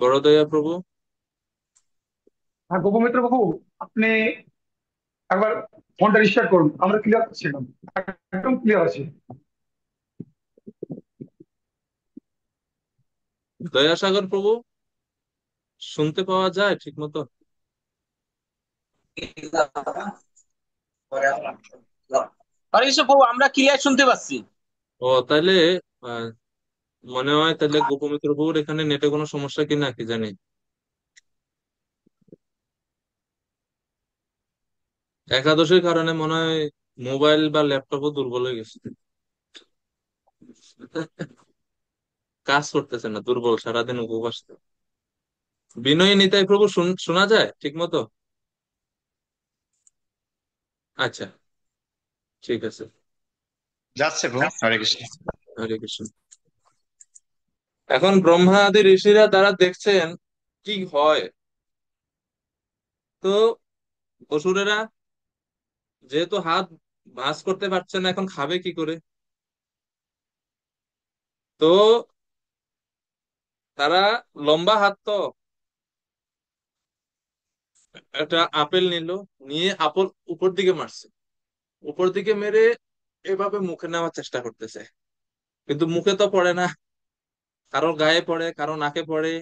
বড়দয়া প্রভু। হ্যাঁ গোপমিত্র বাবু, আপনি একবার ফোনটা রিস্টার্ট করুন, আমরা ক্লিয়ার ছিলাম, একদম ক্লিয়ার আছে। দয়াসাগর প্রভু, শুনতে পাওয়া যায় ঠিক মতো? হরে কৃষ্ণ প্রভু, আমরা ক্লিয়ার শুনতে পাচ্ছি। ও তাইলে আহ, মনে হয় তাহলে গোপমিত্র প্রভুর এখানে নেটে কোনো সমস্যা কিনা কি জানি। একাদশীর কারণে মনে হয় মোবাইল বা ল্যাপটপও দুর্বল হয়ে গেছে, কাজ করতেছে না, দুর্বল, সারাদিন উপবাস। বিনয়ী নিতাই প্রভু, শোনা যায় ঠিক মতো? আচ্ছা, ঠিক আছে। যাচ্ছে প্রভু, হরে কৃষ্ণ। হরে কৃষ্ণ। এখন ব্রহ্মা আদি ঋষিরা তারা দেখছেন কি হয়। তো অসুরেরা যেহেতু হাত ভাঁজ করতে পারছে না, এখন খাবে কি করে? তো তারা লম্বা হাত তো, একটা আপেল নিল, নিয়ে আপেল উপর দিকে মারছে। উপর দিকে মেরে এভাবে মুখে নেওয়ার চেষ্টা করতেছে, কিন্তু মুখে তো পড়ে না, কারো গায়ে পড়ে, কারো নাকে পড়ে।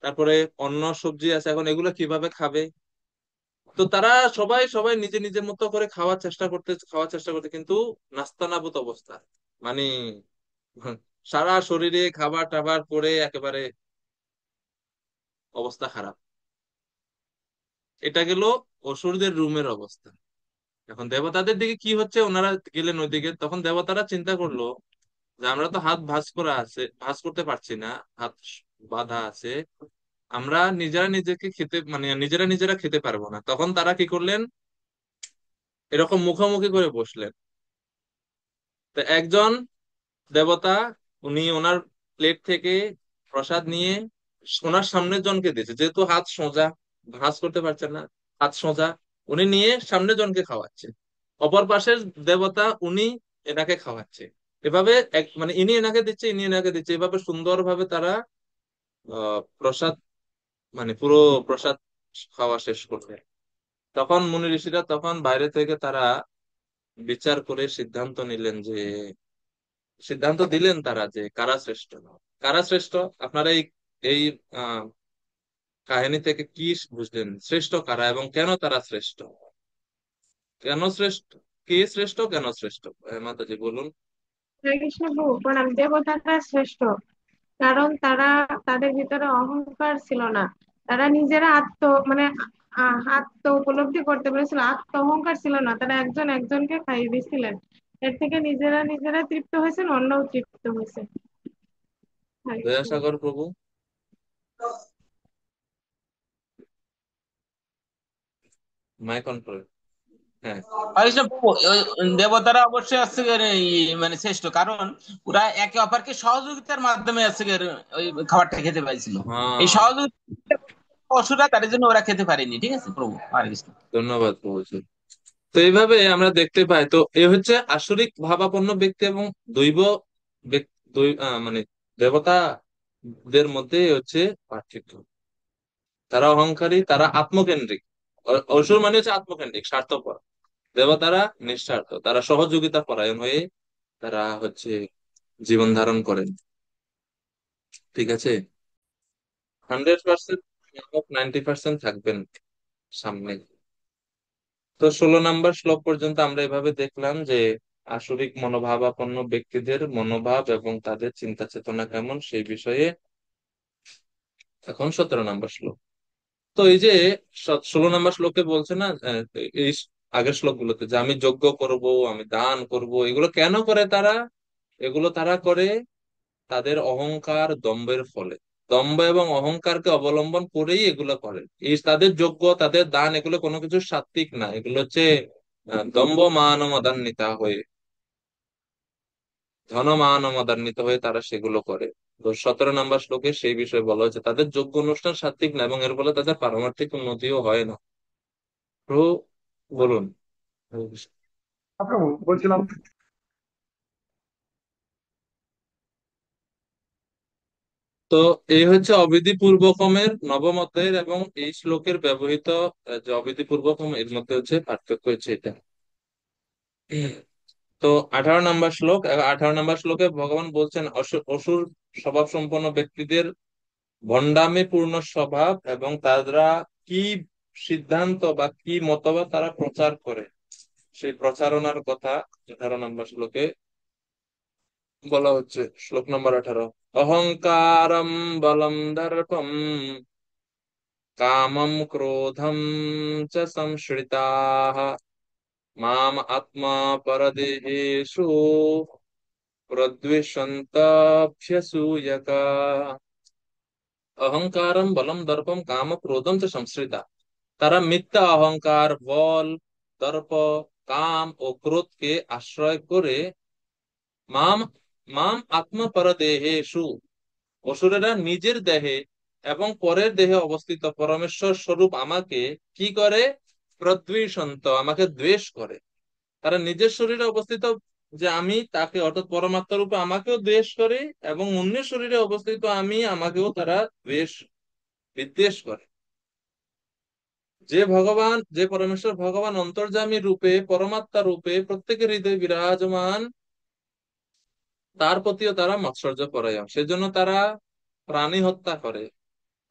তারপরে অন্য সবজি আছে, এখন এগুলো কিভাবে খাবে? তো তারা সবাই সবাই নিজে নিজের মতো করে খাওয়ার চেষ্টা করতে কিন্তু নাস্তানাবুদ অবস্থা। মানে সারা শরীরে খাবার টাবার পরে একেবারে অবস্থা খারাপ। এটা গেল অসুরদের রুমের অবস্থা। এখন দেবতাদের দিকে কি হচ্ছে, ওনারা গেলেন ওইদিকে, তখন দেবতারা চিন্তা করলো যে আমরা তো হাত ভাঁজ করা আছে, ভাঁজ করতে পারছি না, হাত বাঁধা আছে, আমরা নিজেরা নিজেকে খেতে, মানে নিজেরা নিজেরা খেতে পারবো না। তখন তারা কি করলেন, এরকম মুখোমুখি করে বসলেন। তো একজন দেবতা, উনি ওনার প্লেট থেকে প্রসাদ নিয়ে ওনার সামনের জনকে দিয়েছে, যেহেতু হাত সোজা, ভাঁজ করতে পারছেন না, হাত সোজা, উনি নিয়ে সামনের জনকে খাওয়াচ্ছে। অপর পাশের দেবতা, উনি এনাকে খাওয়াচ্ছে। এভাবে মানে ইনি এনাকে দিচ্ছে, ইনি এনাকে দিচ্ছে, এভাবে সুন্দরভাবে তারা প্রসাদ, মানে পুরো প্রসাদ খাওয়া শেষ করবে। তখন মুনি ঋষিরা তখন বাইরে থেকে তারা বিচার করে সিদ্ধান্ত দিলেন তারা যে কারা শ্রেষ্ঠ। কারা শ্রেষ্ঠ? আপনারা এই এই আহ কাহিনী থেকে কি বুঝলেন, শ্রেষ্ঠ কারা এবং কেন তারা শ্রেষ্ঠ? কেন শ্রেষ্ঠ? কে শ্রেষ্ঠ, কেন শ্রেষ্ঠ? মাতাজি বলুন। হরে কৃষ্ণ প্রভু প্রণাম। দেবতারা শ্রেষ্ঠ, কারণ তারা, তাদের ভিতরে অহংকার ছিল না। তারা নিজেরা মানে আত্ম উপলব্ধি করতে পেরেছিল, আত্ম অহংকার ছিল না, তারা একজন একজনকে খাইয়ে দিয়েছিলেন। এর থেকে নিজেরা নিজেরা তৃপ্ত হয়েছেন, অন্যও তৃপ্ত হয়েছে। হরে কৃষ্ণ। দয়াসাগর প্রভু, মাই কন্ট্রোল। হ্যাঁ। হরে কৃষ্ণ প্রভু, ওই দেবতারা অবশ্যই হচ্ছে গিয়ে মানে শ্রেষ্ঠ, কারণ ওরা একে অপরকে সহযোগিতার মাধ্যমে হচ্ছে গিয়ে ওই খাবারটা খেতে পাইছিল। এই হ্যাঁ, সহযোগিতা অসুরা, তার জন্য ওরা খেতে পারেনি। ঠিক আছে প্রভু, হরে কৃষ্ণ। ধন্যবাদ প্রভু। তো এইভাবে আমরা দেখতে পাই, তো এ হচ্ছে আসরিক ভাবাপন্ন ব্যক্তি এবং দৈব মানে দেবতাদের মধ্যে হচ্ছে পার্থক্য। তারা অহংকারী, তারা আত্মকেন্দ্রিক। অসুর মানে হচ্ছে আত্মকেন্দ্রিক, স্বার্থপর। দেবতারা নিঃস্বার্থ, তারা সহযোগিতা পরায়ণ হয়ে তারা হচ্ছে জীবন ধারণ করেন। ঠিক আছে, 100% 90% থাকবেন সামনে। তো 16 নম্বর শ্লোক পর্যন্ত আমরা এভাবে দেখলাম যে আসরিক মনোভাবাপন্ন ব্যক্তিদের মনোভাব এবং তাদের চিন্তা চেতনা কেমন সেই বিষয়ে। এখন 17 নম্বর শ্লোক। তো এই যে 16 নম্বর শ্লোকে বলছে না, এই আগের শ্লোকগুলোতে যে আমি যজ্ঞ করব, আমি দান করব, এগুলো কেন করে তারা? এগুলো তারা করে তাদের অহংকার দম্ভের ফলে। দম্ভ এবং অহংকারকে অবলম্বন করেই এগুলো করে। এই তাদের যজ্ঞ, তাদের দান, এগুলো কোনো কিছু সাত্বিক না, এগুলো হচ্ছে দম্ভ মান মদান্বিতা হয়ে, ধনমান মদান্বিত হয়ে তারা সেগুলো করে। তো 17 নম্বর শ্লোকে সেই বিষয়ে বলা হয়েছে তাদের যজ্ঞ অনুষ্ঠান সাত্বিক না, এবং এর ফলে তাদের পারমার্থিক উন্নতিও হয় না। তো বলুন। প্রভু বলছিলাম, তো এই হচ্ছে অবিধি পূর্বকমের নবম অধ্যায়ের এবং এই শ্লোকের ব্যবহৃত যে অবিধি পূর্বকম, এর মধ্যে হচ্ছে পার্থক্য হচ্ছে এটা। তো 18 নম্বর শ্লোক, 18 নম্বর শ্লোকে ভগবান বলছেন অসুর স্বভাব সম্পন্ন ব্যক্তিদের ভণ্ডামি পূর্ণ স্বভাব এবং তারা কি সিদ্ধান্ত বা কি মতবাদ তারা প্রচার করে সেই প্রচারণার কথা 18 নম্বর শ্লোকে বলা হচ্ছে। শ্লোক নম্বর 18, অহংকারম বলম দর্পম কামম ক্রোধম চ সংশ্রিতাঃ মাম আত্মা পরদেহেষু প্রদ্বিষন্তভ্যসূয়কা। অহংকারম বলম দর্পম কাম ক্রোধম চ সংশ্রিতা, তারা মিথ্যা অহংকার, বল, দর্প, কাম ও ক্রোধকে আশ্রয় করে মাম মাম আত্মা পরদেহেষু, অসুরেরা নিজের দেহে এবং পরের দেহে অবস্থিত পরমেশ্বর স্বরূপ আমাকে কি করে? প্রদ্বিষন্ত, আমাকে দ্বেষ করে। তারা নিজের শরীরে অবস্থিত যে আমি তাকে, অর্থাৎ পরমাত্মা রূপে আমাকেও দ্বেষ করে, এবং অন্যের শরীরে অবস্থিত আমি আমাকেও তারা দ্বেষ বিদ্বেষ করে। যে ভগবান, যে পরমেশ্বর ভগবান অন্তর্যামী রূপে, পরমাত্মা রূপে প্রত্যেকের হৃদয়ে বিরাজমান, তার প্রতিও তারা মৎসর্য পরায়ণ, সেজন্য তারা প্রাণী হত্যা করে।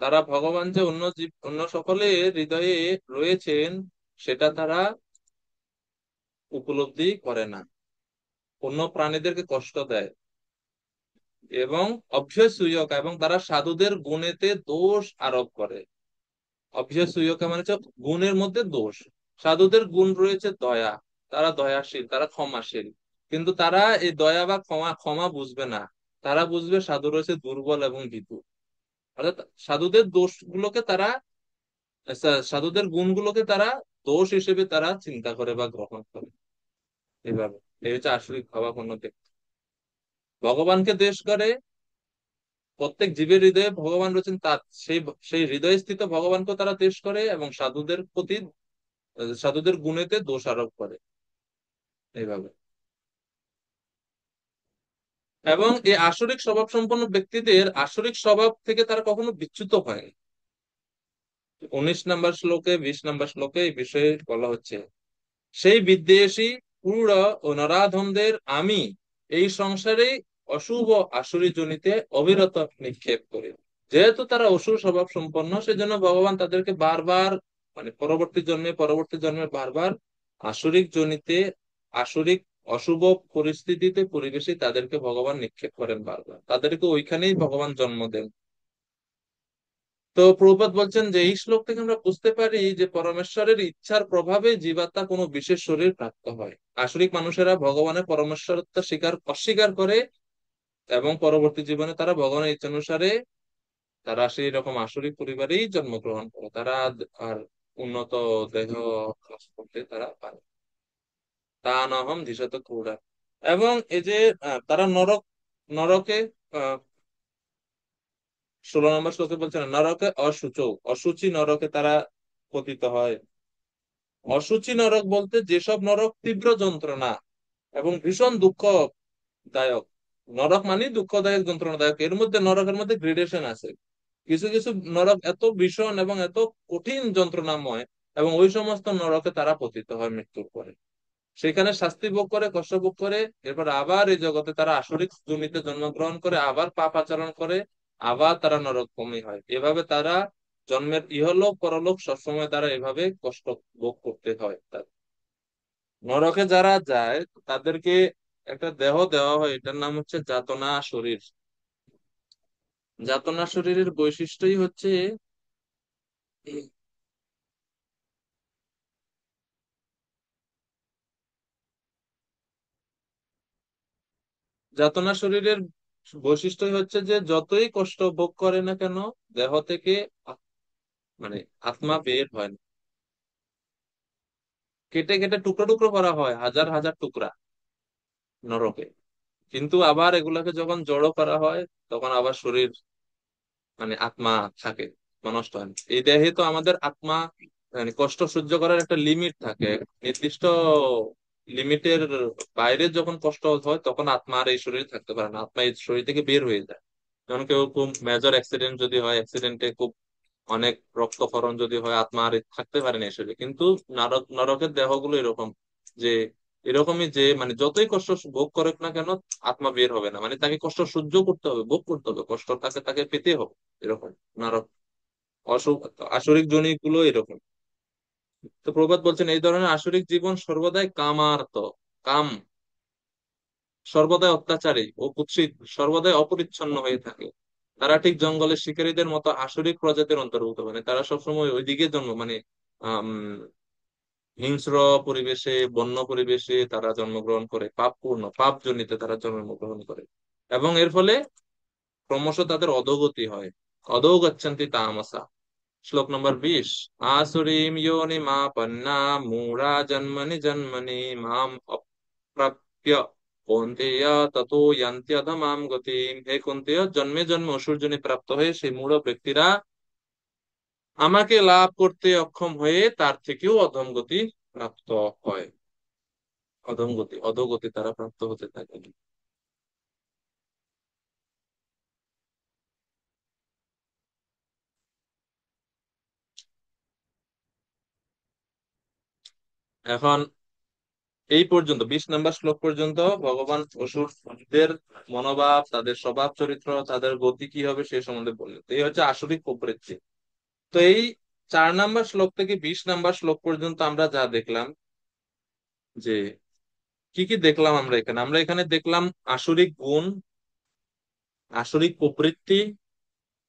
তারা ভগবান যে অন্য জীব, অন্য সকলের হৃদয়ে রয়েছেন সেটা তারা উপলব্ধি করে না, অন্য প্রাণীদেরকে কষ্ট দেয়। এবং অভ্যসূয়ক, এবং তারা সাধুদের গুণেতে দোষ আরোপ করে। অভ্যসূয়ক মানে হচ্ছে গুণের মধ্যে দোষ। সাধুদের গুণ রয়েছে দয়া, তারা দয়াশীল, তারা ক্ষমাশীল, কিন্তু তারা এই দয়া বা ক্ষমা ক্ষমা বুঝবে না। তারা বুঝবে সাধু রয়েছে দুর্বল এবং ভীতু। অর্থাৎ সাধুদের দোষগুলোকে তারা, সাধুদের গুণগুলোকে তারা দোষ হিসেবে তারা চিন্তা করে বা গ্রহণ করে। এইভাবে এই হচ্ছে আসরিক ভাবাপন্ন ব্যক্তি। ভগবানকে দ্বেষ করে, প্রত্যেক জীবের হৃদয়ে ভগবান রয়েছেন, তার সেই সেই হৃদয়ে স্থিত ভগবানকে তারা দ্বেষ করে, এবং সাধুদের প্রতি, সাধুদের গুণেতে দোষ আরোপ করে। এইভাবে, এবং এই আসরিক স্বভাব সম্পন্ন ব্যক্তিদের আসরিক স্বভাব থেকে তারা কখনো বিচ্যুত হয়নি। 19 নম্বর শ্লোকে, 20 নম্বর শ্লোকে এই বিষয়ে বলা হচ্ছে, সেই বিদ্বেষী ক্রূর ও নরাধমদের আমি এই সংসারে অশুভ আসুরি জনিতে অবিরত নিক্ষেপ করি। যেহেতু তারা অসুর স্বভাব সম্পন্ন, সেজন্য ভগবান তাদেরকে বারবার, মানে পরবর্তী জন্মে বারবার আসুরিক জনিতে, আসুরিক অশুভ পরিস্থিতিতে, পরিবেশে তাদেরকে ভগবান নিক্ষেপ করেন বারবার, তাদেরকে ওইখানেই ভগবান জন্ম দেন। তো প্রভুপাদ বলছেন যে এই শ্লোক থেকে আমরা বুঝতে পারি যে পরমেশ্বরের ইচ্ছার প্রভাবে জীবাত্মা কোনো বিশেষ শরীর প্রাপ্ত হয়। আসরিক মানুষেরা ভগবানের পরমেশ্বরত্ব অস্বীকার করে, এবং পরবর্তী জীবনে তারা ভগবানের ইচ্ছা অনুসারে তারা সেই রকম আসরিক পরিবারেই জন্মগ্রহণ করে, তারা আর উন্নত দেহ লাভ করতে তারা পারে। তা নহম ধিসত ক্রূরা। এবং এই যে তারা নরকে, আহ 16 নম্বর শ্লোকে বলছেন নরকে অশুচি নরকে তারা পতিত হয়। অশুচি নরক বলতে যেসব নরক তীব্র যন্ত্রণা এবং ভীষণ দুঃখদায়ক। নরক মানে দুঃখদায়ক, যন্ত্রণাদায়ক। এর মধ্যে, নরকের মধ্যে গ্রেডেশন আছে। কিছু কিছু নরক এত ভীষণ এবং এত কঠিন যন্ত্রণাময়, এবং ওই সমস্ত নরকে তারা পতিত হয় মৃত্যুর পরে, সেখানে শাস্তি ভোগ করে, কষ্ট ভোগ করে, এরপর আবার এই জগতে তারা আসরিক জমিতে জন্মগ্রহণ করে, আবার পাপ আচরণ করে, আবার তারা নরকগামী হয়। এভাবে তারা জন্মের ইহলোক পরলোক সবসময় তারা এভাবে কষ্ট ভোগ করতে হয় তাদের। নরকে যারা যায় তাদেরকে একটা দেহ দেওয়া হয়, এটার নাম হচ্ছে যাতনা শরীর। যাতনা শরীরের বৈশিষ্ট্যই হচ্ছে যাতনা শরীরের বৈশিষ্ট্যই হচ্ছে যে যতই কষ্ট ভোগ করে না কেন, দেহ থেকে মানে আত্মা বের হয় না। কেটে কেটে টুকরো টুকরো করা হয়, হাজার হাজার টুকরা নরকে, কিন্তু আবার এগুলাকে যখন জড়ো করা হয় তখন আবার শরীর মানে আত্মা থাকে, নষ্ট হয় না। এই দেহে তো আমাদের আত্মা মানে কষ্ট সহ্য করার একটা লিমিট থাকে, নির্দিষ্ট লিমিটের বাইরে যখন কষ্ট হয় তখন আত্মা আর এই শরীরে থাকতে পারে না, আত্মা এই শরীর থেকে বের হয়ে যায়। যেমন কেউ খুব মেজর অ্যাক্সিডেন্ট যদি হয়, অ্যাক্সিডেন্টে খুব অনেক রক্তক্ষরণ যদি হয়, আত্মা আর থাকতে পারে না এই শরীরে। কিন্তু নরকের দেহগুলো এরকম, যে এরকমই যে মানে যতই কষ্ট ভোগ করে না কেন আত্মা বের হবে না, মানে তাকে কষ্ট সহ্য করতে হবে, ভোগ করতে হবে, কষ্ট তাকে তাকে পেতে হবে, এরকম নরক। অসুখ আসরিক জনি গুলো এরকম। তো প্রবাদ বলছেন এই ধরনের আসরিক জীবন সর্বদাই কামার্ত, কাম, সর্বদাই অত্যাচারী ও কুৎসিত, সর্বদাই অপরিচ্ছন্ন হয়ে থাকে। তারা ঠিক জঙ্গলের শিকারীদের মতো আসরিক প্রজাতির অন্তর্ভুক্ত, মানে তারা সবসময় ওইদিকে জন্ম মানে আহ হিংস্র পরিবেশে, বন্য পরিবেশে তারা জন্মগ্রহণ করে, পাপপূর্ণ পাপ জনিতে তারা জন্মগ্রহণ করে, এবং এর ফলে ক্রমশ তাদের অধোগতি হয়। অধো গচ্ছন্তি তামসা। শ্লোক নম্বর 20। আসুরিম যোনি মা পন্না মূঢ়া জন্মনি জন্মনি মাম অপ্রাপ্য কৌন্তেয় ততো ইয়ান্তি অধমাম গতিম। হে কুন্তেয়, জন্মে জন্মে অসুরজনি প্রাপ্ত হয়ে সেই মূঢ় ব্যক্তিরা আমাকে লাভ করতে অক্ষম হয়ে তার থেকেও অধম গতি প্রাপ্ত হয়, অধমগতি অধোগতি তারা প্রাপ্ত হতে থাকে। এখন এই পর্যন্ত 20 নম্বর শ্লোক পর্যন্ত ভগবান অসুরদের মনোভাব, তাদের স্বভাব চরিত্র, তাদের গতি কি হবে সে সম্বন্ধে বললেন। তো এই হচ্ছে আসরিক প্রবৃত্তি। তো এই 4 নম্বর শ্লোক থেকে 20 নম্বর শ্লোক পর্যন্ত আমরা যা দেখলাম, যে কি কি দেখলাম আমরা এখানে, আমরা এখানে দেখলাম আসরিক গুণ, আসরিক প্রবৃত্তি,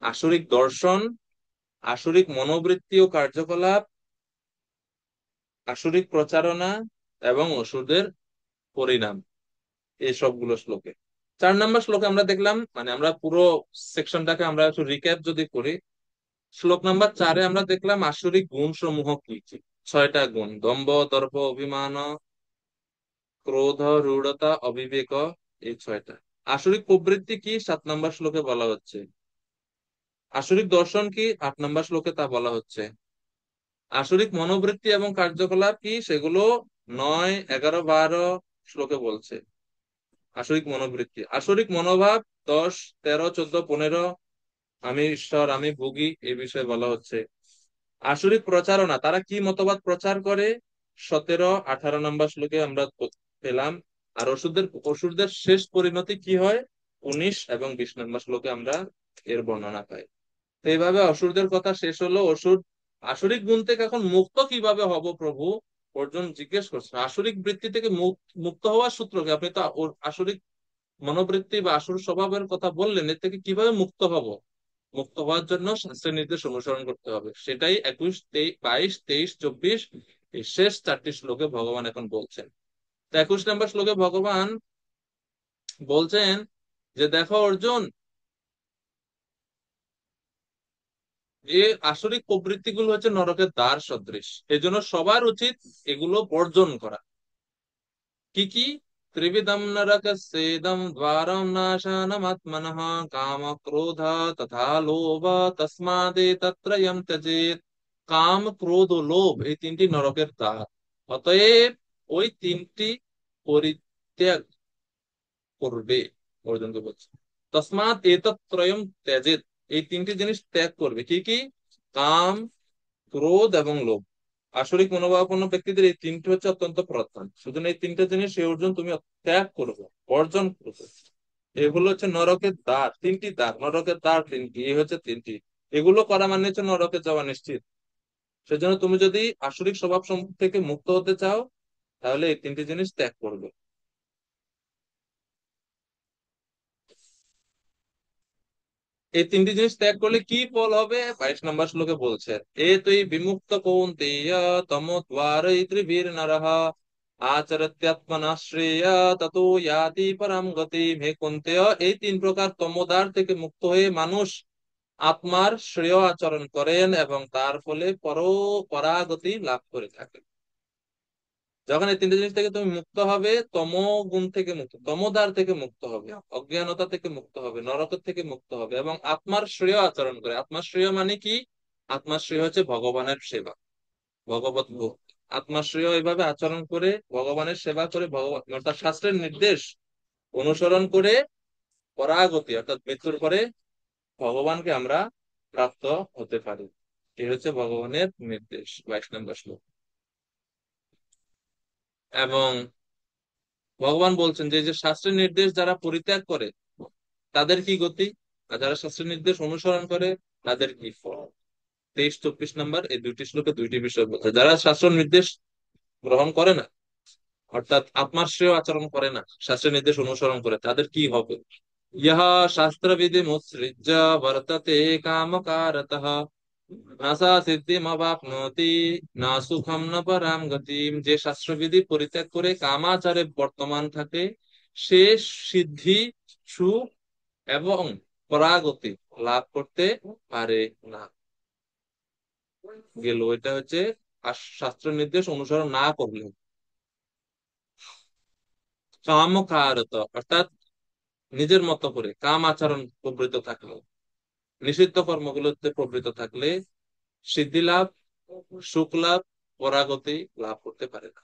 আসরিক দর্শন, আসরিক মনোবৃত্তি ও কার্যকলাপ, আসরিক প্রচারণা এবং অসুরদের পরিণাম, এই সবগুলো শ্লোকে। 4 নম্বর শ্লোকে আমরা দেখলাম, মানে আমরা পুরো সেকশনটাকে আমরা একটু রিক্যাপ যদি করি, শ্লোক নাম্বার 4-এ আমরা দেখলাম আসরিক গুণ সমূহ কি কি। 6টা গুণ: দম্ভ, দর্প, অভিমান, ক্রোধ, রূঢ়তা, অবিবেক, এই 6টা। আসরিক প্রবৃত্তি কি 7 নম্বর শ্লোকে বলা হচ্ছে। আসরিক দর্শন কি 8 নম্বর শ্লোকে তা বলা হচ্ছে। আসরিক মনোবৃত্তি এবং কার্যকলাপ কি সেগুলো 9, 11, 12 শ্লোকে বলছে। আসরিক মনোবৃত্তি, আসরিক মনোভাব 10, 13, 14, 15, আমি ঈশ্বর আমি ভোগী, এই বিষয়ে বলা হচ্ছে। আসরিক প্রচারণা, তারা কি মতবাদ প্রচার করে, 17, 18 নম্বর শ্লোকে আমরা পেলাম। আর অসুরদের শেষ পরিণতি কি হয়, 19 এবং 20 নম্বর শ্লোকে আমরা এর বর্ণনা পাই। তো এইভাবে অসুরদের কথা শেষ হলো। আসরিক গুণ থেকে এখন মুক্ত কিভাবে হব প্রভু, অর্জুন জিজ্ঞেস করছেন। আসরিক বৃত্তি থেকে মুক্ত হওয়ার সূত্র কি? আপনি তো আসরিক মনোবৃত্তি বা আসুর স্বভাবের কথা বললেন, এর থেকে কিভাবে মুক্ত হব? মুক্ত হওয়ার জন্য শাস্ত্রের নির্দেশ অনুসরণ করতে হবে, সেটাই 21, 22, 23, 24 এই শেষ 4টি শ্লোকে ভগবান এখন বলছেন। তো 21 নম্বর শ্লোকে ভগবান বলছেন যে দেখো অর্জুন, যে আসরিক প্রবৃত্তি গুলো হচ্ছে নরকের দ্বার সদৃশ, এই জন্য সবার উচিত এগুলো বর্জন করা। কি কি? ত্রিবিধম নরকস্যেদম দ্বারম নাশনম আত্মনঃ কাম ক্রোধ তথা লোভ তস্মাদেতত্রয়ম ত্যজেৎ। কাম, ক্রোধ ও লোভ এই 3টি নরকের দ্বার, অতএব ওই 3টি পরিত্যাগ করবে, অর্জুনকে বলছে। তসমাৎ এতত্রয়ম ত্যজেৎ, এই তিনটি জিনিস ত্যাগ করবে। কি কি? কাম, ক্রোধ এবং লোভ। আসরিক মনোভাবাপন্ন ব্যক্তিদের এই তিনটি হচ্ছে অত্যন্ত প্রধান, সুতরাং এই তিনটা জিনিস এই অর্জুন তুমি ত্যাগ করবে, বর্জন করবে। এগুলো হচ্ছে নরকের দ্বার, তিনটি দ্বার, নরকের দ্বার তিনটি, এই হচ্ছে তিনটি। এগুলো করা মানে হচ্ছে নরকে যাওয়া নিশ্চিত। সেজন্য তুমি যদি আসরিক স্বভাব থেকে মুক্ত হতে চাও, তাহলে এই তিনটি জিনিস ত্যাগ করবে। এই তিনটি জিনিস ত্যাগ করলে কি ফল হবে? 22 নম্বর শ্লোকে বলছে, এ তুই বিমুক্ত কৌন্তেয় তমোদ্বারৈ ত্রিভির নরঃ আচরত্যাত্মনা শ্রেয় ততো ইয়াতি পরম গতিম। হে কুন্তেয়, এই তিন প্রকার তমোদ্বার থেকে মুক্ত হয়ে মানুষ আত্মার শ্রেয় আচরণ করেন এবং তার ফলে পরাগতি লাভ করে থাকেন। যখন এই তিনটে জিনিস থেকে তুমি মুক্ত হবে, গুণ থেকে মুক্ত, তমোদ্বার থেকে মুক্ত হবে, অজ্ঞানতা থেকে মুক্ত হবে, নরক থেকে মুক্ত হবে এবং আত্মার শ্রেয় আচরণ করে। আত্মার শ্রেয় মানে কি? আত্মার শ্রেয় হচ্ছে ভগবানের সেবা, ভগবত ভক্তি। আত্মার শ্রেয় এইভাবে আচরণ করে, ভগবানের সেবা করে, ভগবান অর্থাৎ শাস্ত্রের নির্দেশ অনুসরণ করে পরাগতি অর্থাৎ মৃত্যুর পরে ভগবানকে আমরা প্রাপ্ত হতে পারি। এই হচ্ছে ভগবানের নির্দেশ। 22 নম্বর শ্লোক। এবং ভগবান বলছেন যে যে শাস্ত্রের নির্দেশ যারা পরিত্যাগ করে তাদের কি গতি, আর যারা শাস্ত্রের নির্দেশ অনুসরণ করে তাদের কি ফল। 23-24 নম্বর এই দুইটি শ্লোকে দুইটি বিষয় বলছে। যারা শাস্ত্র নির্দেশ গ্রহণ করে না, অর্থাৎ আত্মার শ্রেয় আচরণ করে না, শাস্ত্রের নির্দেশ অনুসরণ করে, তাদের কি হবে? ইহা শাস্ত্রবিধি মুৎসৃজ্য বর্ততে কামকারতঃ না সা সিদ্ধিমবাপ্নোতি না সুখম ন পরাম গতিম। যে শাস্ত্রবিধি পরিত্যাগ করে কামাচারে বর্তমান থাকে, সে সিদ্ধি, সুখ এবং পরাগতি লাভ করতে পারে না। গেল, এটা হচ্ছে শাস্ত্র নির্দেশ অনুসরণ না করলে। কামকারত অর্থাৎ নিজের মতো করে কাম আচরণ প্রবৃত্ত থাকলে, নিষিদ্ধ কর্মগুলোতে প্রবৃত্ত থাকলে সিদ্ধি লাভ, সুখ লাভ, পরাগতি লাভ করতে পারে না।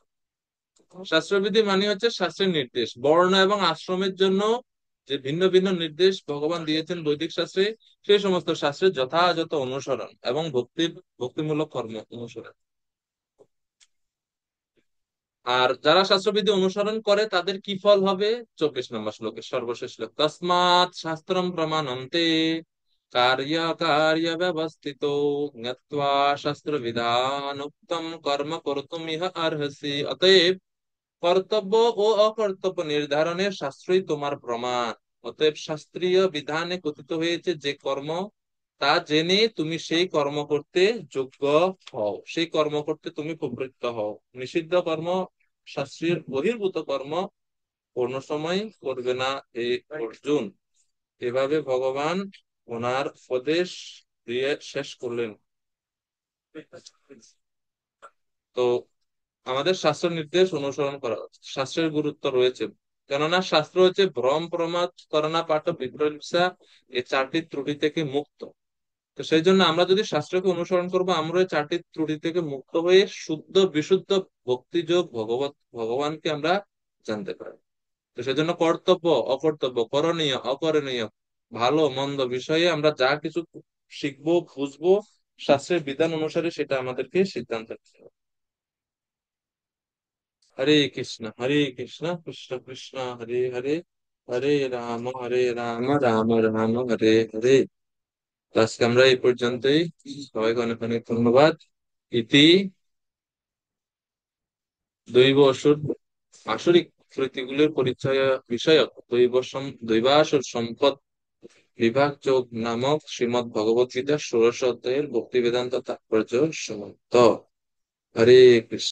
শাস্ত্রবিধি মানে হচ্ছে শাস্ত্রের নির্দেশ। বর্ণ এবং আশ্রমের জন্য যে ভিন্ন ভিন্ন নির্দেশ ভগবান দিয়েছেন বৈদিক শাস্ত্রে, সেই সমস্ত শাস্ত্রের যথাযথ অনুসরণ এবং ভক্তিমূলক কর্ম অনুসরণ। আর যারা শাস্ত্রবিধি অনুসরণ করে তাদের কি ফল হবে? 24 নম্বর শ্লোকের সর্বশেষ শ্লোক, তসমাৎ শাস্ত্রম প্রমাণন্তে কার্য কার্য ব্যবস্থিত জ্ঞাত্বা শাস্ত্র বিধান উক্তম কর্ম কর্তুম ইহ অর্হসি। অতএব কর্তব্য ও অকর্তব্য নির্ধারণের শাস্ত্রই তোমার প্রমাণ। অতএব শাস্ত্রীয় বিধানে কথিত হয়েছে যে কর্ম, তা জেনে তুমি সেই কর্ম করতে যোগ্য হও, সেই কর্ম করতে তুমি প্রবৃত্ত হও। নিষিদ্ধ কর্ম, শাস্ত্রীয় বহির্ভূত কর্ম কোন সময় করবে না হে অর্জুন। এভাবে ভগবান ওনার উপদেশ দিয়ে শেষ করলেন। তো আমাদের শাস্ত্র নির্দেশ অনুসরণ করা উচিত। শাস্ত্রের গুরুত্ব রয়েছে, কেননা শাস্ত্র হচ্ছে ভ্রম, প্রমাদ, করণা, পাঠ, বিপ্রলিপ্সা এই চারটি ত্রুটি থেকে মুক্ত। তো সেই জন্য আমরা যদি শাস্ত্রকে অনুসরণ করবো, আমরা এই চারটি ত্রুটি থেকে মুক্ত হয়ে শুদ্ধ বিশুদ্ধ ভক্তিযোগ ভগবানকে আমরা জানতে পারি। তো সেজন্য কর্তব্য, অকর্তব্য, করণীয়, অকরণীয়, ভালো মন্দ বিষয়ে আমরা যা কিছু শিখবো, বুঝবো, শাস্ত্রের বিধান অনুসারে সেটা আমাদেরকে সিদ্ধান্ত নিতে হবে। হরে কৃষ্ণ হরে কৃষ্ণ কৃষ্ণ কৃষ্ণ হরে হরে, হরে রাম রাম রাম হরে হরে। তো আজকে আমরা এই পর্যন্তই। সবাইকে অনেক অনেক ধন্যবাদ। ইতি দৈব অসুর আসরিক প্রীতিগুলির পরিচয় বিষয়ক দৈবাসুর সম্পদ বিভাগ যোগ নামক শ্রীমৎ ভগবত গীতার 16 অধ্যায়ের ভক্তি বেদান্ত তাৎপর্য সমাপ্ত। হরে কৃষ্ণ।